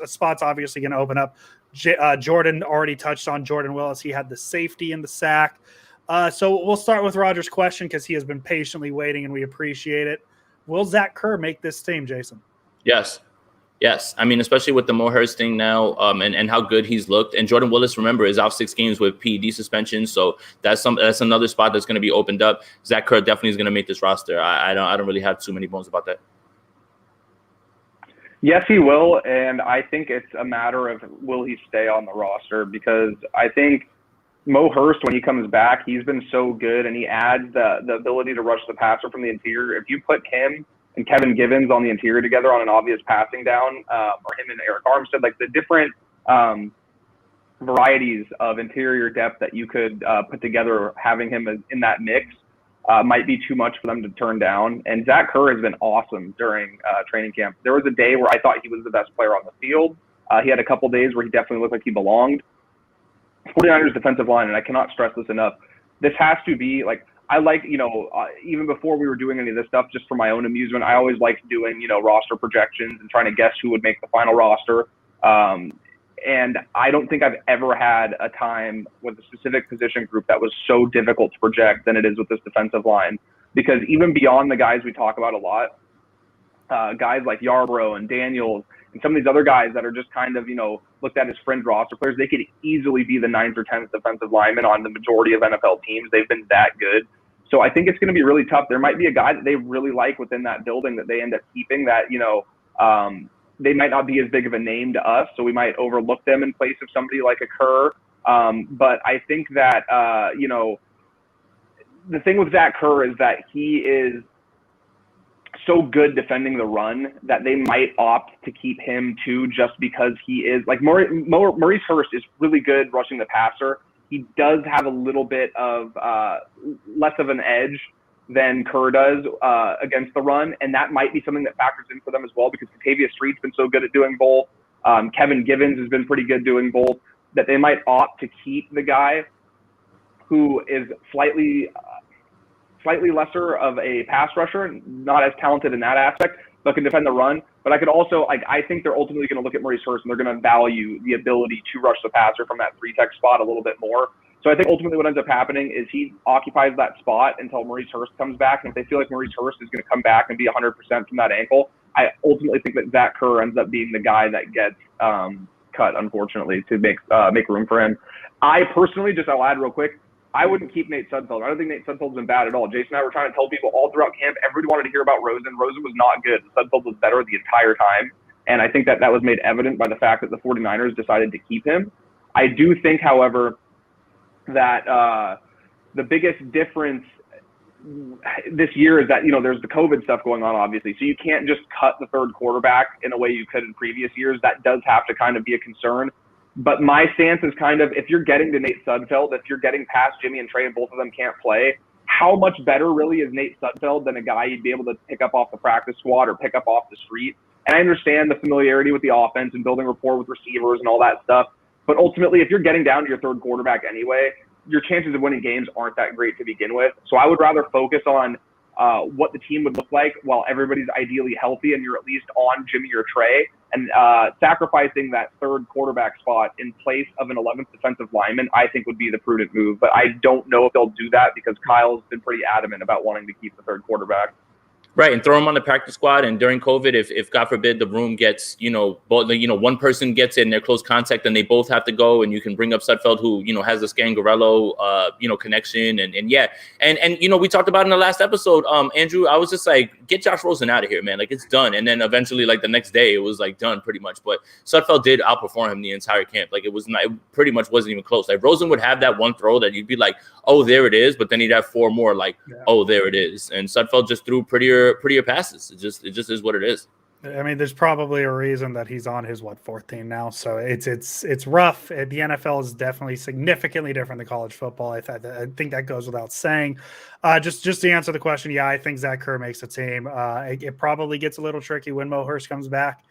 spot's obviously going to open up. Jordan already touched on Jordan Willis. He had the safety in the sack. So we'll start with Roger's question because he has been patiently waiting and we appreciate it. Will Zach Kerr make this team, Jason? Yes. I mean, especially with the Mo Hurst thing now and how good he's looked. And Jordan Willis, remember, is out 6 games with PED suspension. So that's another spot that's going to be opened up. Zach Kerr definitely is going to make this roster. I don't really have too many bones about that. Yes, he will. And I think it's a matter of will he stay on the roster, because I think Mo Hurst, when he comes back, he's been so good, and he adds the ability to rush the passer from the interior. If you put him and Kevin Givens on the interior together on an obvious passing down, or him and Eric Armstead, like the different varieties of interior depth that you could put together, having him in that mix might be too much for them to turn down. And Zach Kerr has been awesome during training camp. There was a day where I thought he was the best player on the field. He had a couple days where he definitely looked like he belonged. 49ers defensive line, and I cannot stress this enough, this has to be like, I like, even before we were doing any of this stuff, just for my own amusement, I always liked doing, roster projections and trying to guess who would make the final roster. And I don't think I've ever had a time with a specific position group that was so difficult to project than it is with this defensive line. Because even beyond the guys we talk about a lot, guys like Yarbrough and Daniels and some of these other guys that are just kind of, looked at as fringe roster players, they could easily be the 9th or 10th defensive lineman on the majority of NFL teams. They've been that good. So I think it's going to be really tough. There might be a guy that they really like within that building that they end up keeping that, they might not be as big of a name to us, so we might overlook them in place of somebody like a Kerr. But I think that, the thing with Zach Kerr is that he is so good defending the run that they might opt to keep him too, just because he is like Maurice Hurst is really good rushing the passer. He does have a little bit of less of an edge than Kerr does against the run, and that might be something that factors in for them as well, because Kentavious Street's been so good at doing both. Kevin Givens has been pretty good doing both, that they might opt to keep the guy who is slightly lesser of a pass rusher, not as talented in that aspect, but can defend the run. But I could also, I think they're ultimately going to look at Maurice Hurst and they're going to value the ability to rush the passer from that 3-tech spot a little bit more. So I think ultimately what ends up happening is he occupies that spot until Maurice Hurst comes back. And if they feel like Maurice Hurst is going to come back and be 100% from that ankle, I ultimately think that Zach Kerr ends up being the guy that gets cut, unfortunately, to make room for him. I personally, I'll add real quick, I wouldn't keep Nate Sudfeld. I don't think Nate Sudfeld's been bad at all. Jason and I were trying to tell people all throughout camp, everybody wanted to hear about Rosen. Rosen was not good. Sudfeld was better the entire time. And I think that was made evident by the fact that the 49ers decided to keep him. I do think, however, that the biggest difference this year is that, there's the COVID stuff going on, obviously. So you can't just cut the third quarterback in a way you could in previous years. That does have to kind of be a concern. But my stance is kind of, if you're getting to Nate Sudfeld, if you're getting past Jimmy and Trey and both of them can't play, how much better really is Nate Sudfeld than a guy you'd be able to pick up off the practice squad or pick up off the street? And I understand the familiarity with the offense and building rapport with receivers and all that stuff. But ultimately, if you're getting down to your third quarterback anyway, your chances of winning games aren't that great to begin with. So I would rather focus on what the team would look like while everybody's ideally healthy and you're at least on Jimmy or Trey, and sacrificing that third quarterback spot in place of an 11th defensive lineman, I think would be the prudent move. But I don't know if they'll do that because Kyle's been pretty adamant about wanting to keep the third quarterback. Right, and throw him on the practice squad. And during COVID, if God forbid the room gets, one person gets it and they're close contact, and they both have to go, and you can bring up Sudfeld, who has the Scangarello, connection, and we talked about in the last episode, Andrew. I was just like, get Josh Rosen out of here, man. Like, it's done. And then eventually, like the next day, it was like done pretty much. But Sudfeld did outperform him the entire camp. Like, it pretty much wasn't even close. Like, Rosen would have that one throw that you'd be like, oh, there it is, but then he'd have four more like, oh, there it is. And Sudfeld just threw prettier passes. It just is what it is. I mean, there's probably a reason that he's on his fourth team now. So it's rough. The NFL is definitely significantly different than college football. I think that goes without saying. Just to answer the question, yeah, I think Zach Kerr makes the team. It probably gets a little tricky when Mo Hurst comes back.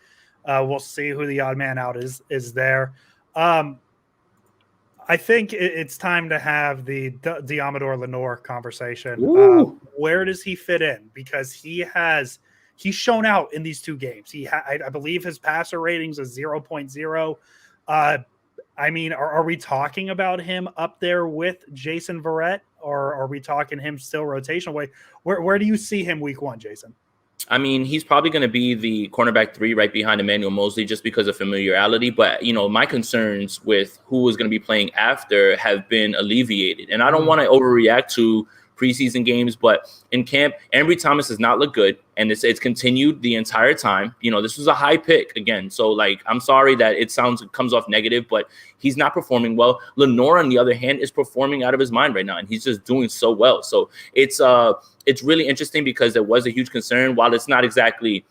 We'll see who the odd man out is there. I think it's time to have the Diamador Lenore conversation. Where does he fit in? Because he's shown out in these two games. I believe his passer ratings is 0.0. I mean, are we talking about him up there with Jason Verrett, or are we talking him still rotational way? Where do you see him week one, Jason? I mean, he's probably going to be the cornerback 3 right behind Emmanuel Mosley just because of familiarity. But, my concerns with who is going to be playing after have been alleviated. And I don't want to overreact to preseason games, but in camp, Ambry Thomas has not looked good. And it's continued the entire time. This was a high pick again. So, I'm sorry that it comes off negative, but he's not performing well. Lenore, on the other hand, is performing out of his mind right now, and he's just doing so well. So it's really interesting because there was a huge concern. While it's not exactly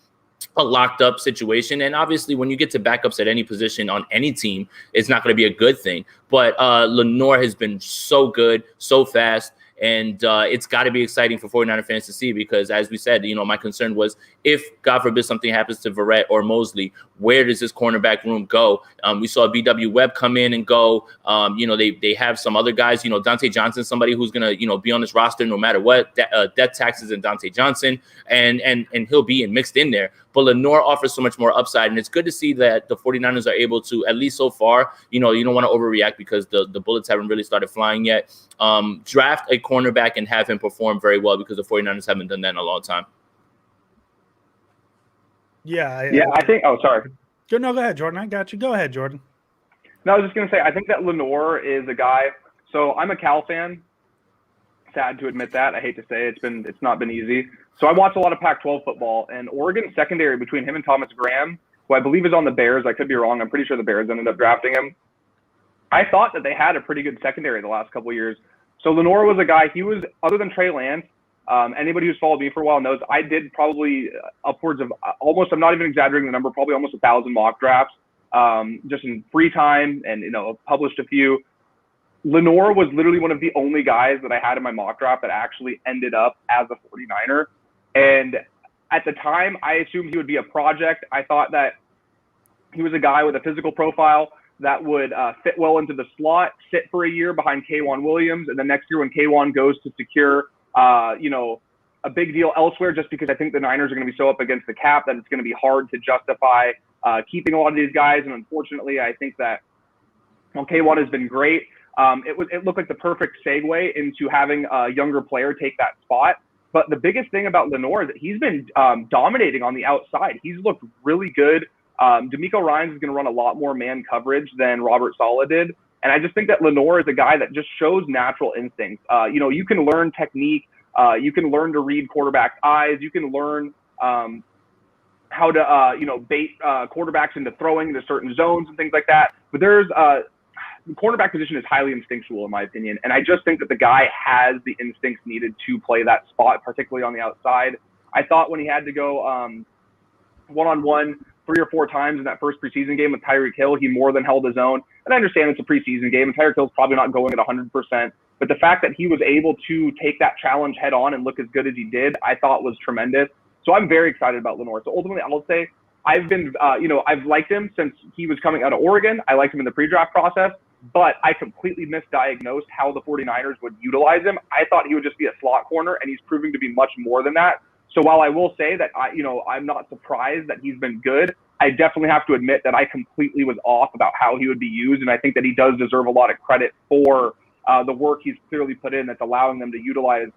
a locked up situation, and obviously when you get to backups at any position on any team, it's not going to be a good thing. But Lenore has been so good, so fast. And it's got to be exciting for 49er fans to see because, as we said, my concern was if, God forbid, something happens to Verrett or Mosley, where does this cornerback room go? We saw BW Webb come in and go. They have some other guys, Dante Johnson, somebody who's going to, be on this roster no matter what, death taxes and Dante Johnson, and he'll be mixed in there. But Lenore offers so much more upside, and it's good to see that the 49ers are able to, at least so far, you don't want to overreact because the bullets haven't really started flying yet. Draft a cornerback and have him perform very well because the 49ers haven't done that in a long time. I think – oh, sorry. No, go ahead, Jordan. I got you. Go ahead, Jordan. No, I was just going to say, I think that Lenore is a guy – so I'm a Cal fan. Sad to admit that. I hate to say it's not been easy. So I watch a lot of Pac-12 football, and Oregon's secondary between him and Thomas Graham, who I believe is on the Bears. I could be wrong. I'm pretty sure the Bears ended up drafting him. I thought that they had a pretty good secondary the last couple of years. So Lenore was a guy, he was, other than Trey Lance, anybody who's followed me for a while knows I did probably upwards of almost, I'm not even exaggerating the number, probably almost 1,000 mock drafts just in free time and, published a few. Lenore was literally one of the only guys that I had in my mock draft that actually ended up as a 49er. And at the time, I assumed he would be a project. I thought that he was a guy with a physical profile that would fit well into the slot, sit for a year behind K'Wan Williams, and then next year when K'Wan goes to secure, a big deal elsewhere, just because I think the Niners are going to be so up against the cap that it's going to be hard to justify keeping a lot of these guys. And unfortunately, I think that while K'Wan has been great, it looked like the perfect segue into having a younger player take that spot. But the biggest thing about Lenore is that he's been dominating on the outside. He's looked really good. D'Amico Ryans is going to run a lot more man coverage than Robert Saleh did. And I just think that Lenore is a guy that just shows natural instincts. You can learn technique. You can learn to read quarterbacks' eyes. You can learn how to, bait quarterbacks into throwing into certain zones and things like that. But the cornerback position is highly instinctual, in my opinion. And I just think that the guy has the instincts needed to play that spot, particularly on the outside. I thought when he had to go one-on-one 3 or 4 times in that first preseason game with Tyreek Hill, he more than held his own. And I understand it's a preseason game, and Tyreek Hill's probably not going at 100%. But the fact that he was able to take that challenge head on and look as good as he did, I thought was tremendous. So I'm very excited about Lenore. So ultimately, I'll say I've been, I've liked him since he was coming out of Oregon. I liked him in the pre-draft process, but I completely misdiagnosed how the 49ers would utilize him. I thought he would just be a slot corner, and he's proving to be much more than that. So while I will say that I'm not surprised that he's been good, I definitely have to admit that I completely was off about how he would be used, and I think that he does deserve a lot of credit for the work he's clearly put in that's allowing them to utilize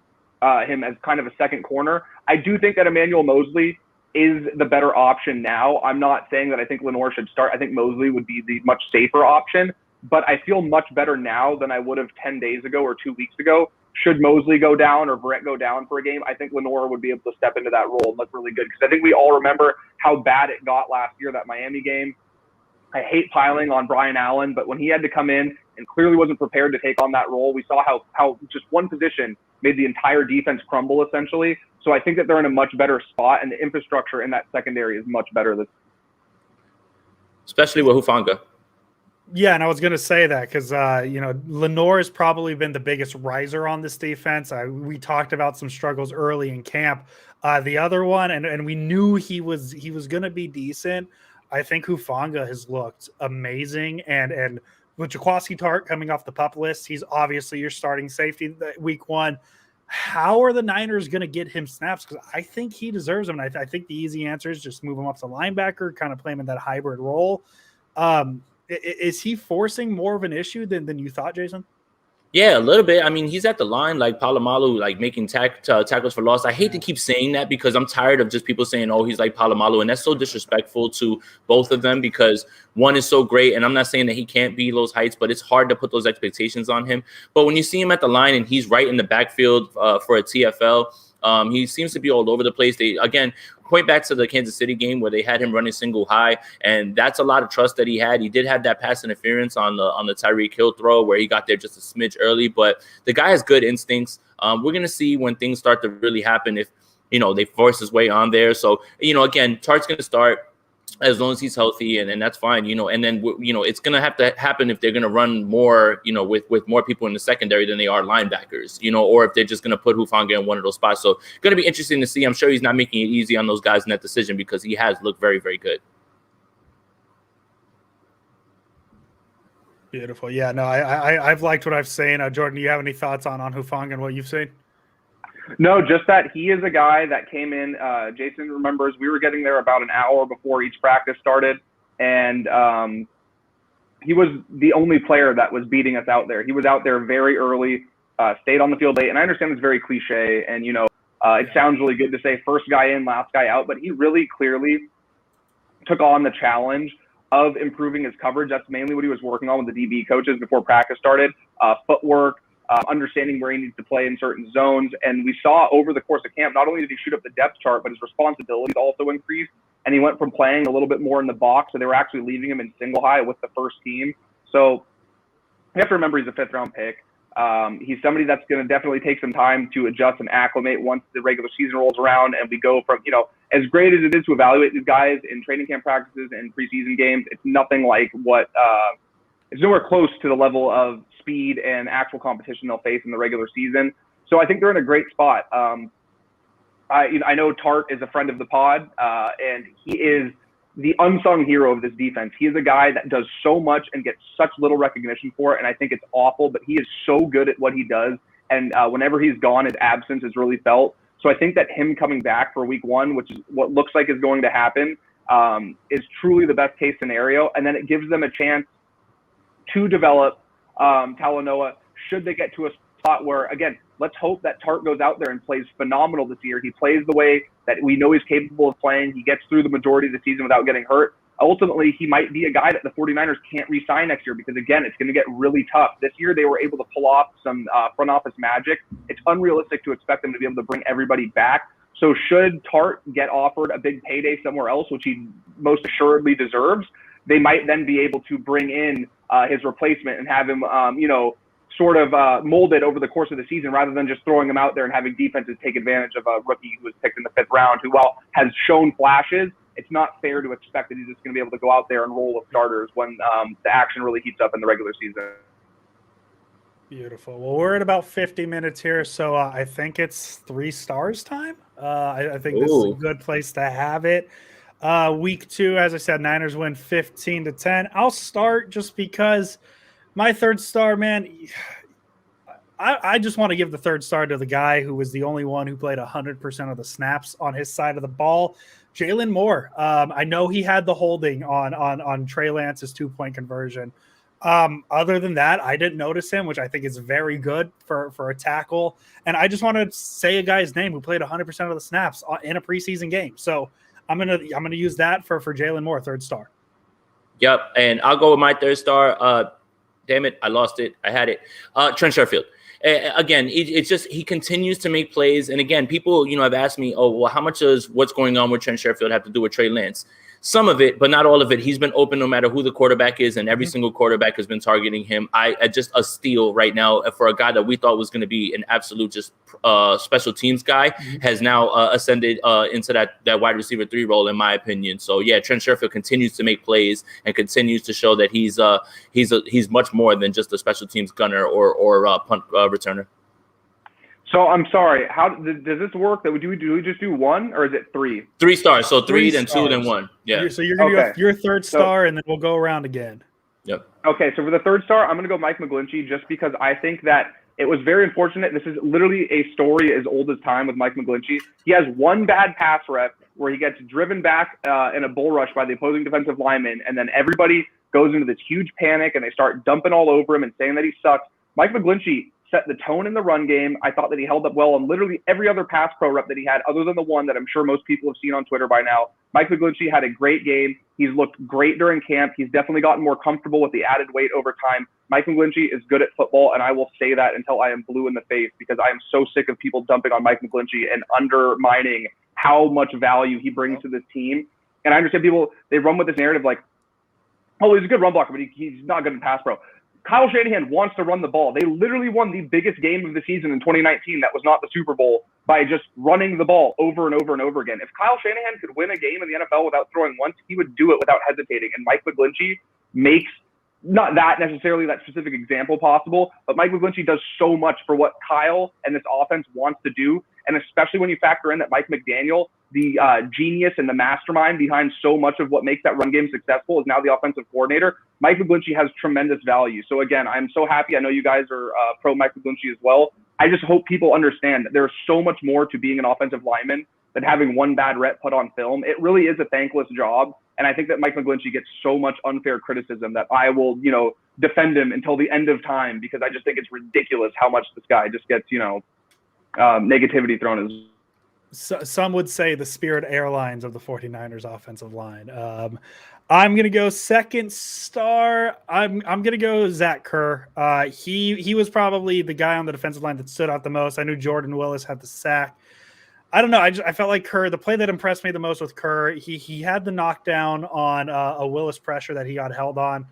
him as kind of a second corner. I do think that Emmanuel Moseley is the better option now. I'm not saying that I think Lenore should start. I think Moseley would be the much safer option, but I feel much better now than I would have 10 days ago or 2 weeks ago. Should Moseley go down or Brett go down for a game, I think Lenore would be able to step into that role and look really good. Because I think we all remember how bad it got last year, that Miami game. I hate piling on Brian Allen, but when he had to come in and clearly wasn't prepared to take on that role, we saw how just one position made the entire defense crumble, essentially. So I think that they're in a much better spot, and the infrastructure in that secondary is much better. Especially with Hufanga. Yeah, and I was going to say that because, Lenore has probably been the biggest riser on this defense. We talked about some struggles early in camp. The other one, and we knew he was going to be decent. I think Hufanga has looked amazing. And with Jaquaski Tart coming off the PUP list, he's obviously your starting safety week 1. How are the Niners going to get him snaps? Because I think he deserves them. And I think the easy answer is just move him up to linebacker, kind of play him in that hybrid role. Is he forcing more of an issue than you thought, Jason? Yeah, a little bit. I mean, he's at the line like Palomalu, like making tackles for loss. I hate to keep saying that because I'm tired of just people saying, oh, he's like Palomalu. And that's so disrespectful to both of them because one is so great. And I'm not saying that he can't be those heights, but it's hard to put those expectations on him. But when you see him at the line and he's right in the backfield for a TFL, he seems to be all over the place. Point back to the Kansas City game where they had him running single high, and that's a lot of trust that he had. He did have that pass interference on the Tyreek Hill throw where he got there just a smidge early, but the guy has good instincts. We're gonna see when things start to really happen if they force his way on there. So again, Tart's gonna start as long as he's healthy, and that's fine, and then it's gonna have to happen if they're gonna run more, with more people in the secondary than they are linebackers, or if they're just gonna put Hufanga in one of those spots. So gonna be interesting to see. I'm sure he's not making it easy on those guys in that decision because he has looked very, very good. Beautiful. Yeah, no, I've liked what I've seen. Jordan, do you have any thoughts on Hufanga and what you've seen? No, just that he is a guy that came in. Jason remembers we were getting there about an hour before each practice started, and he was the only player that was beating us out there. He was out there very early, stayed on the field late, and I understand it's very cliche, and it sounds really good to say first guy in, last guy out, but he really clearly took on the challenge of improving his coverage. That's mainly what he was working on with the DB coaches before practice started. Footwork. Understanding where he needs to play in certain zones. And we saw over the course of camp, not only did he shoot up the depth chart, but his responsibilities also increased. And he went from playing a little bit more in the box, so they were actually leaving him in single high with the first team. So you have to remember he's a 5th-round pick. He's somebody that's going to definitely take some time to adjust and acclimate once the regular season rolls around and we go from, as great as it is to evaluate these guys in training camp practices and preseason games, it's nothing like it's nowhere close to the level of speed and actual competition they'll face in the regular season. So I think they're in a great spot. I know Tart is a friend of the pod, and he is the unsung hero of this defense. He is a guy that does so much and gets such little recognition for it, and I think it's awful, but he is so good at what he does, and whenever he's gone, his absence is really felt. So I think that him coming back for week 1, which is what looks like is going to happen, is truly the best case scenario, and then it gives them a chance to develop Talanoa should they get to a spot where, again, let's hope that Tart goes out there and plays phenomenal this year. He plays the way that we know he's capable of playing. He gets through the majority of the season without getting hurt. ultimately he might be a guy that the 49ers can't re-sign next year because, again, it's going to get really tough. This year they were able to pull off some front office magic. It's unrealistic to expect them to be able to bring everybody back. So should Tart get offered a big payday somewhere else, which he most assuredly deserves, they might then be able to bring in his replacement and have him, sort of molded over the course of the season rather than just throwing him out there and having defenses take advantage of a rookie who was picked in the 5th round who, while has shown flashes, it's not fair to expect that he's just going to be able to go out there and roll with starters when the action really heats up in the regular season. Beautiful. Well, we're at about 50 minutes here, so I think it's 3 stars time. I think this is a good place to have it. Week 2, as I said, Niners win 15-10. I'll start just because my 3rd star, man, I just want to give the 3rd star to the guy who was the only one who played 100% of the snaps on his side of the ball, Jalen Moore. I know he had the holding on Trey Lance's 2-point conversion. Other than that, I didn't notice him, which I think is very good for a tackle. And I just want to say a guy's name who played 100% of the snaps in a preseason game. So I'm gonna use that for Jalen Moore, 3rd star. Yep, and I'll go with my 3rd star. Damn it, I lost it. I had it. Trent Sherfield. Again, it's just he continues to make plays. And again, people, have asked me, oh, well, how much does what's going on with Trent Sherfield have to do with Trey Lance? Some of it, but not all of it. He's been open no matter who the quarterback is, and every single quarterback has been targeting him. I just a steal right now for a guy that we thought was going to be an absolute just special teams guy has now ascended into that wide receiver 3 role, in my opinion. So yeah, Trent Sherfield continues to make plays and continues to show that he's much more than just a special teams gunner or punt returner. So I'm sorry. How does this work? Do we just do 1 or is it 3? 3 stars. So 3, then 2, then 1. Yeah. So you're gonna do your 3rd star, and then we'll go around again. Yep. Okay. So for the 3rd star, I'm gonna go Mike McGlinchey just because I think that it was very unfortunate. This is literally a story as old as time with Mike McGlinchey. He has one bad pass rep where he gets driven back in a bull rush by the opposing defensive lineman, and then everybody goes into this huge panic and they start dumping all over him and saying that he sucks. Mike McGlinchey set the tone in the run game. I thought that he held up well on literally every other pass pro rep that he had, other than the one that I'm sure most people have seen on Twitter by now. Mike McGlinchey had a great game. He's looked great during camp. He's definitely gotten more comfortable with the added weight over time. Mike McGlinchey is good at football, and I will say that until I am blue in the face because I am so sick of people dumping on Mike McGlinchey and undermining how much value he brings to this team. And I understand people, they run with this narrative like, oh, he's a good run blocker, but he's not good in pass pro. Kyle Shanahan wants to run the ball. They literally won the biggest game of the season in 2019 that was not the Super Bowl by just running the ball over and over and over again. If Kyle Shanahan could win a game in the NFL without throwing once, he would do it without hesitating. And Mike McGlinchey makes not that necessarily that specific example possible, but Mike McGlinchey does so much for what Kyle and this offense wants to do. And especially when you factor in that Mike McDaniel, the genius and the mastermind behind so much of what makes that run game successful, is now the offensive coordinator. Mike McGlinchey has tremendous value. So again, I'm so happy. I know you guys are pro Mike McGlinchey as well. I just hope people understand that there's so much more to being an offensive lineman than having one bad rep put on film. It really is a thankless job. And I think that Mike McGlinchey gets so much unfair criticism that I will, defend him until the end of time, because I just think it's ridiculous how much this guy just gets, negativity thrown his. So, some would say the Spirit Airlines of the 49ers offensive line. I'm going to go 2nd star. I'm going to go Zach Kerr. He was probably the guy on the defensive line that stood out the most. I knew Jordan Willis had the sack. I don't know. I felt like Kerr, the play that impressed me the most with Kerr, he had the knockdown on a Willis pressure that he got held on.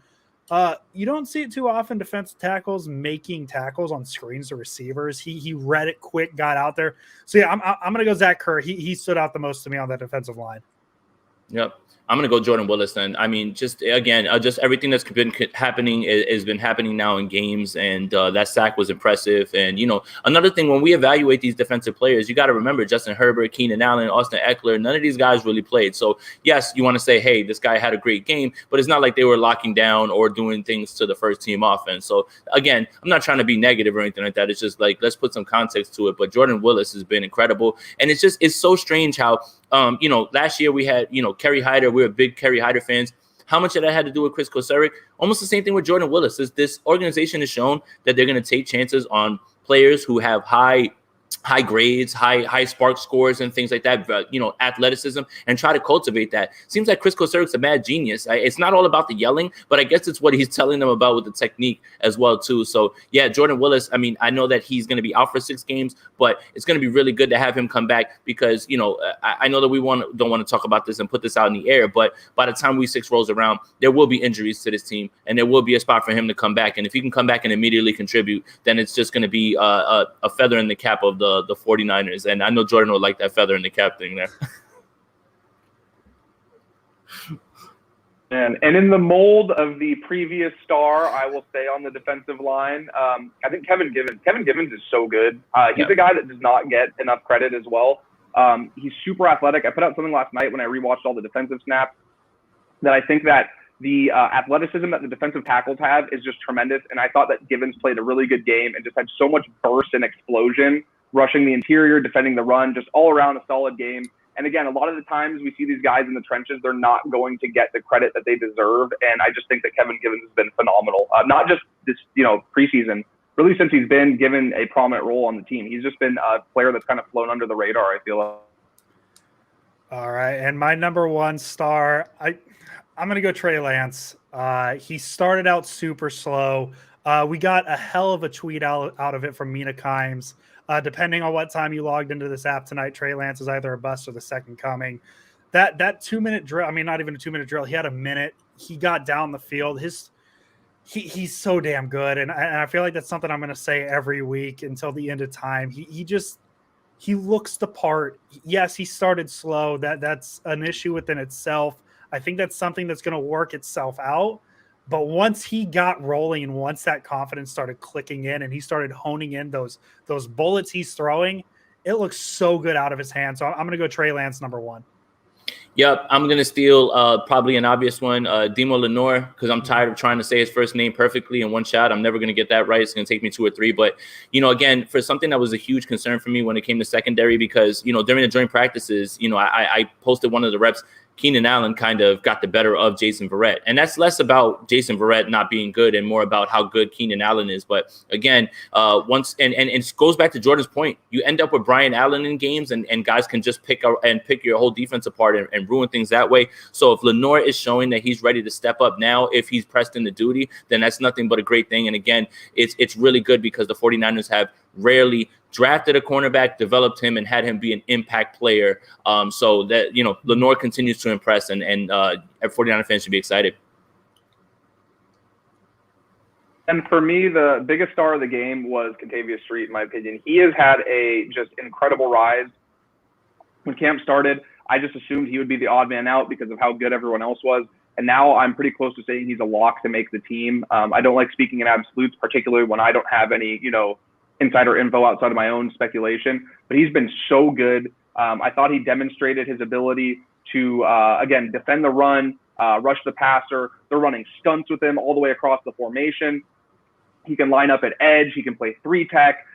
You don't see it too often, defensive tackles making tackles on screens to receivers. He read it quick, got out there. So yeah, I'm gonna go Zach Kerr. He stood out the most to me on that defensive line. Yep. I'm going to go Jordan Willis then. I mean, just everything that's been happening has been happening now in games, and that sack was impressive. And, another thing, when we evaluate these defensive players, you got to remember Justin Herbert, Keenan Allen, Austin Eckler, none of these guys really played. So, yes, you want to say, hey, this guy had a great game, but it's not like they were locking down or doing things to the first team offense. So, again, I'm not trying to be negative or anything like that. It's just like, let's put some context to it. But Jordan Willis has been incredible. And it's so strange how, last year we had, Kerry Hyder. We were big Kerry Hyder fans. How much of that had to do with Chris Kosaric? Almost the same thing with Jordan Willis. This organization has shown that they're going to take chances on players who have high high grades, high spark scores and things like that, athleticism, and try to cultivate that. Seems like Chris Kosurik's a mad genius. It's not all about the yelling, but I guess it's what he's telling them about with the technique as well too. So yeah, Jordan Willis, I mean, I know that he's going to be out for 6 games, but it's going to be really good to have him come back because, I know that we don't want to talk about this and put this out in the air, but by the time week 6 rolls around, there will be injuries to this team and there will be a spot for him to come back. And if he can come back and immediately contribute, then it's just going to be a feather in the cap of the 49ers. And I know Jordan would like that feather in the cap thing there. And in the mold of the previous star, I will say on the defensive line, I think Kevin Givens is so good. He's a guy that does not get enough credit as well. He's super athletic. I put out something last night when I rewatched all the defensive snaps that I think that the athleticism that the defensive tackles have is just tremendous. And I thought that Givens played a really good game and just had so much burst and explosion, rushing the interior, defending the run, just all around a solid game. And again, a lot of the times we see these guys in the trenches, they're not going to get the credit that they deserve. And I just think that Kevin Givens has been phenomenal. Not just this, preseason, really since he's been given a prominent role on the team. He's just been a player that's kind of flown under the radar, I feel like. All right. And my number 1 star, I'm going to go Trey Lance. He started out super slow. We got a hell of a tweet out of it from Mina Kimes. Depending on what time you logged into this app tonight, Trey Lance is either a bust or the second coming. That 2-minute drill, I mean, not even a 2-minute drill. He had a minute. He got down the field. He's so damn good. And I feel like that's something I'm going to say every week until the end of time. He looks the part. Yes, he started slow. That's an issue within itself. I think that's something that's going to work itself out. But once he got rolling and once that confidence started clicking in and he started honing in those bullets he's throwing, it looks so good out of his hands. So I'm going to go Trey Lance number 1. Yep, I'm going to steal probably an obvious one, Demo Lenore, because I'm tired of trying to say his first name perfectly in one shot. I'm never going to get that right. It's going to take me 2 or 3. But, again, for something that was a huge concern for me when it came to secondary, because, during the joint practices, I posted one of the reps. Keenan Allen kind of got the better of Jason Verrett. And that's less about Jason Verrett not being good and more about how good Keenan Allen is. But again, once and it goes back to Jordan's point, you end up with Brian Allen in games and guys can just pick your whole defense apart and ruin things that way. So if Lenore is showing that he's ready to step up now, if he's pressed into duty, then that's nothing but a great thing. And again, it's really good because the 49ers have rarely drafted a cornerback, developed him, and had him be an impact player. So that, Lenore continues to impress, and 49er fans should be excited. And for me, the biggest star of the game was Kentavious Street, in my opinion. He has had a just incredible rise. When camp started, I just assumed he would be the odd man out because of how good everyone else was. And now I'm pretty close to saying he's a lock to make the team. I don't like speaking in absolutes, particularly when I don't have any, insider info outside of my own speculation, but he's been so good. I thought he demonstrated his ability to, again, defend the run, rush the passer. They're running stunts with him all the way across the formation. He can line up at edge. He can play 3-tech.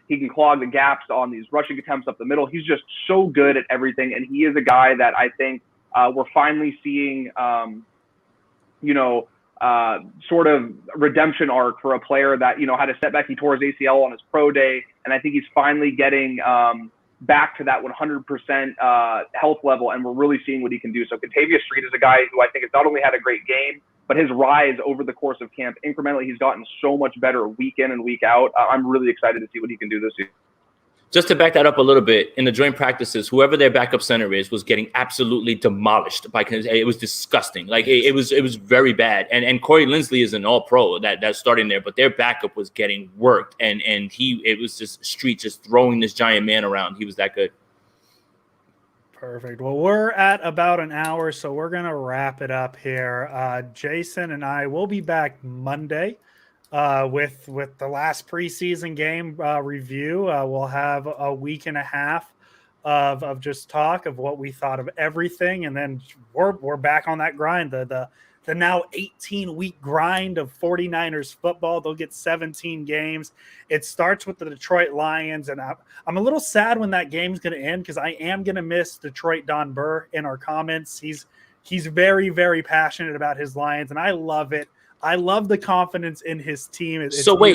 He can clog the gaps on these rushing attempts up the middle. He's just so good at everything. And he is a guy that I think we're finally seeing, sort of redemption arc for a player that, had a setback. He tore his ACL on his pro day. And I think he's finally getting back to that 100% health level. And we're really seeing what he can do. So Kentavious Street is a guy who I think has not only had a great game, but his rise over the course of camp, incrementally, he's gotten so much better week in and week out. I'm really excited to see what he can do this year. Just to back that up a little bit, in the joint practices, whoever their backup center was getting absolutely demolished by. It was disgusting. Like it was very bad. And Corey Linsley is an all-pro that's starting there, but their backup was getting worked, and it was just Street just throwing this giant man around. He was that good. Perfect. Well, we're at about an hour, so we're gonna wrap it up here. Jason and I will be back Monday. With the last preseason game review. We'll have a week and a half of just talk of what we thought of everything, and then we're back on that grind. The now 18-week grind of 49ers football. They'll get 17 games. It starts with the Detroit Lions, and I'm a little sad when that game's going to end because I am going to miss Detroit Don Burr in our comments. He's very, very passionate about his Lions, and I love it. I love the confidence in his team. It's so wait,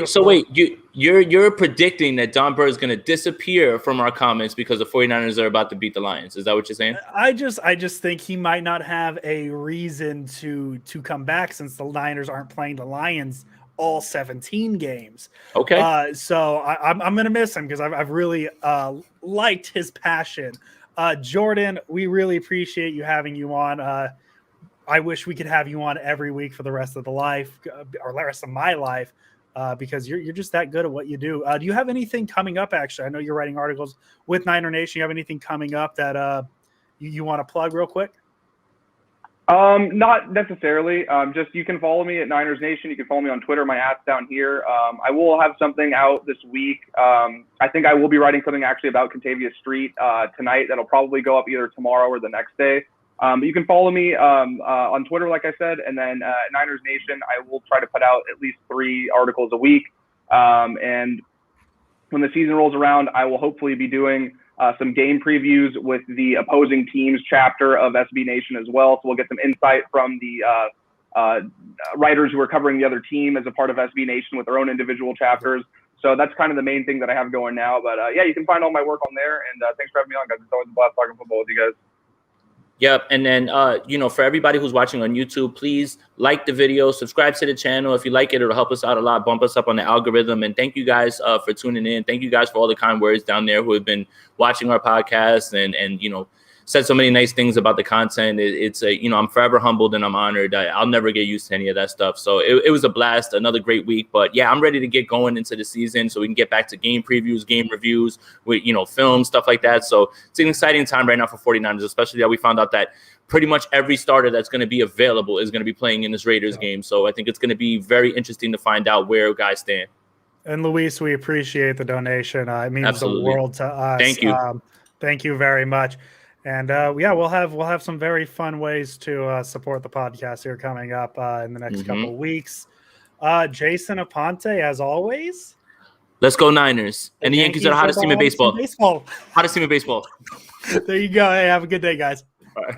beautiful. you're predicting that Don Burr is going to disappear from our comments because the 49ers are about to beat the Lions. Is that what you're saying? I just think he might not have a reason to come back since the Niners aren't playing the Lions all 17 games. Okay. So I'm going to miss him because I've really liked his passion. Jordan, we really appreciate you having you on. I wish we could have you on every week for the rest of the life or the rest of my life because you're just that good at what you do. Do you have anything coming up? Actually, I know you're writing articles with Niner Nation. You have anything coming up that you want to plug real quick? Not necessarily. Just you can follow me at Niners Nation. You can follow me on Twitter. My ad's down here. I will have something out this week. I think I will be writing something actually about Contavious Street tonight. That'll probably go up either tomorrow or the next day. But you can follow me on Twitter, like I said, and then at Niners Nation, I will try to put out at least 3 articles a week. And when the season rolls around, I will hopefully be doing some game previews with the opposing teams chapter of SB Nation as well. So we'll get some insight from the writers who are covering the other team as a part of SB Nation with their own individual chapters. So that's kind of the main thing that I have going now. But yeah, you can find all my work on there. And thanks for having me on, guys. It's always a blast talking football with you guys. Yep. And then, for everybody who's watching on YouTube, please like the video, subscribe to the channel. If you like it, it'll help us out a lot, bump us up on the algorithm. And thank you guys for tuning in. Thank you guys for all the kind words down there who have been watching our podcast and said so many nice things about the content. It's I'm forever humbled and I'm honored. I'll never get used to any of that stuff. So it was a blast, another great week. But yeah, I'm ready to get going into the season so we can get back to game previews, game reviews with, film, stuff like that. So it's an exciting time right now for 49ers, especially that we found out that pretty much every starter that's going to be available is going to be playing in this Raiders game. So I think it's going to be very interesting to find out where guys stand. And Luis, we appreciate the donation. It means Absolutely. the world to us. Thank you. Thank you very much. And we'll have some very fun ways to support the podcast here coming up in the next couple of weeks. Jason Aponte, as always. Let's go Niners. And the Yankees are the hottest team in baseball. Hottest team in baseball. There you go. Hey, have a good day, guys. All right.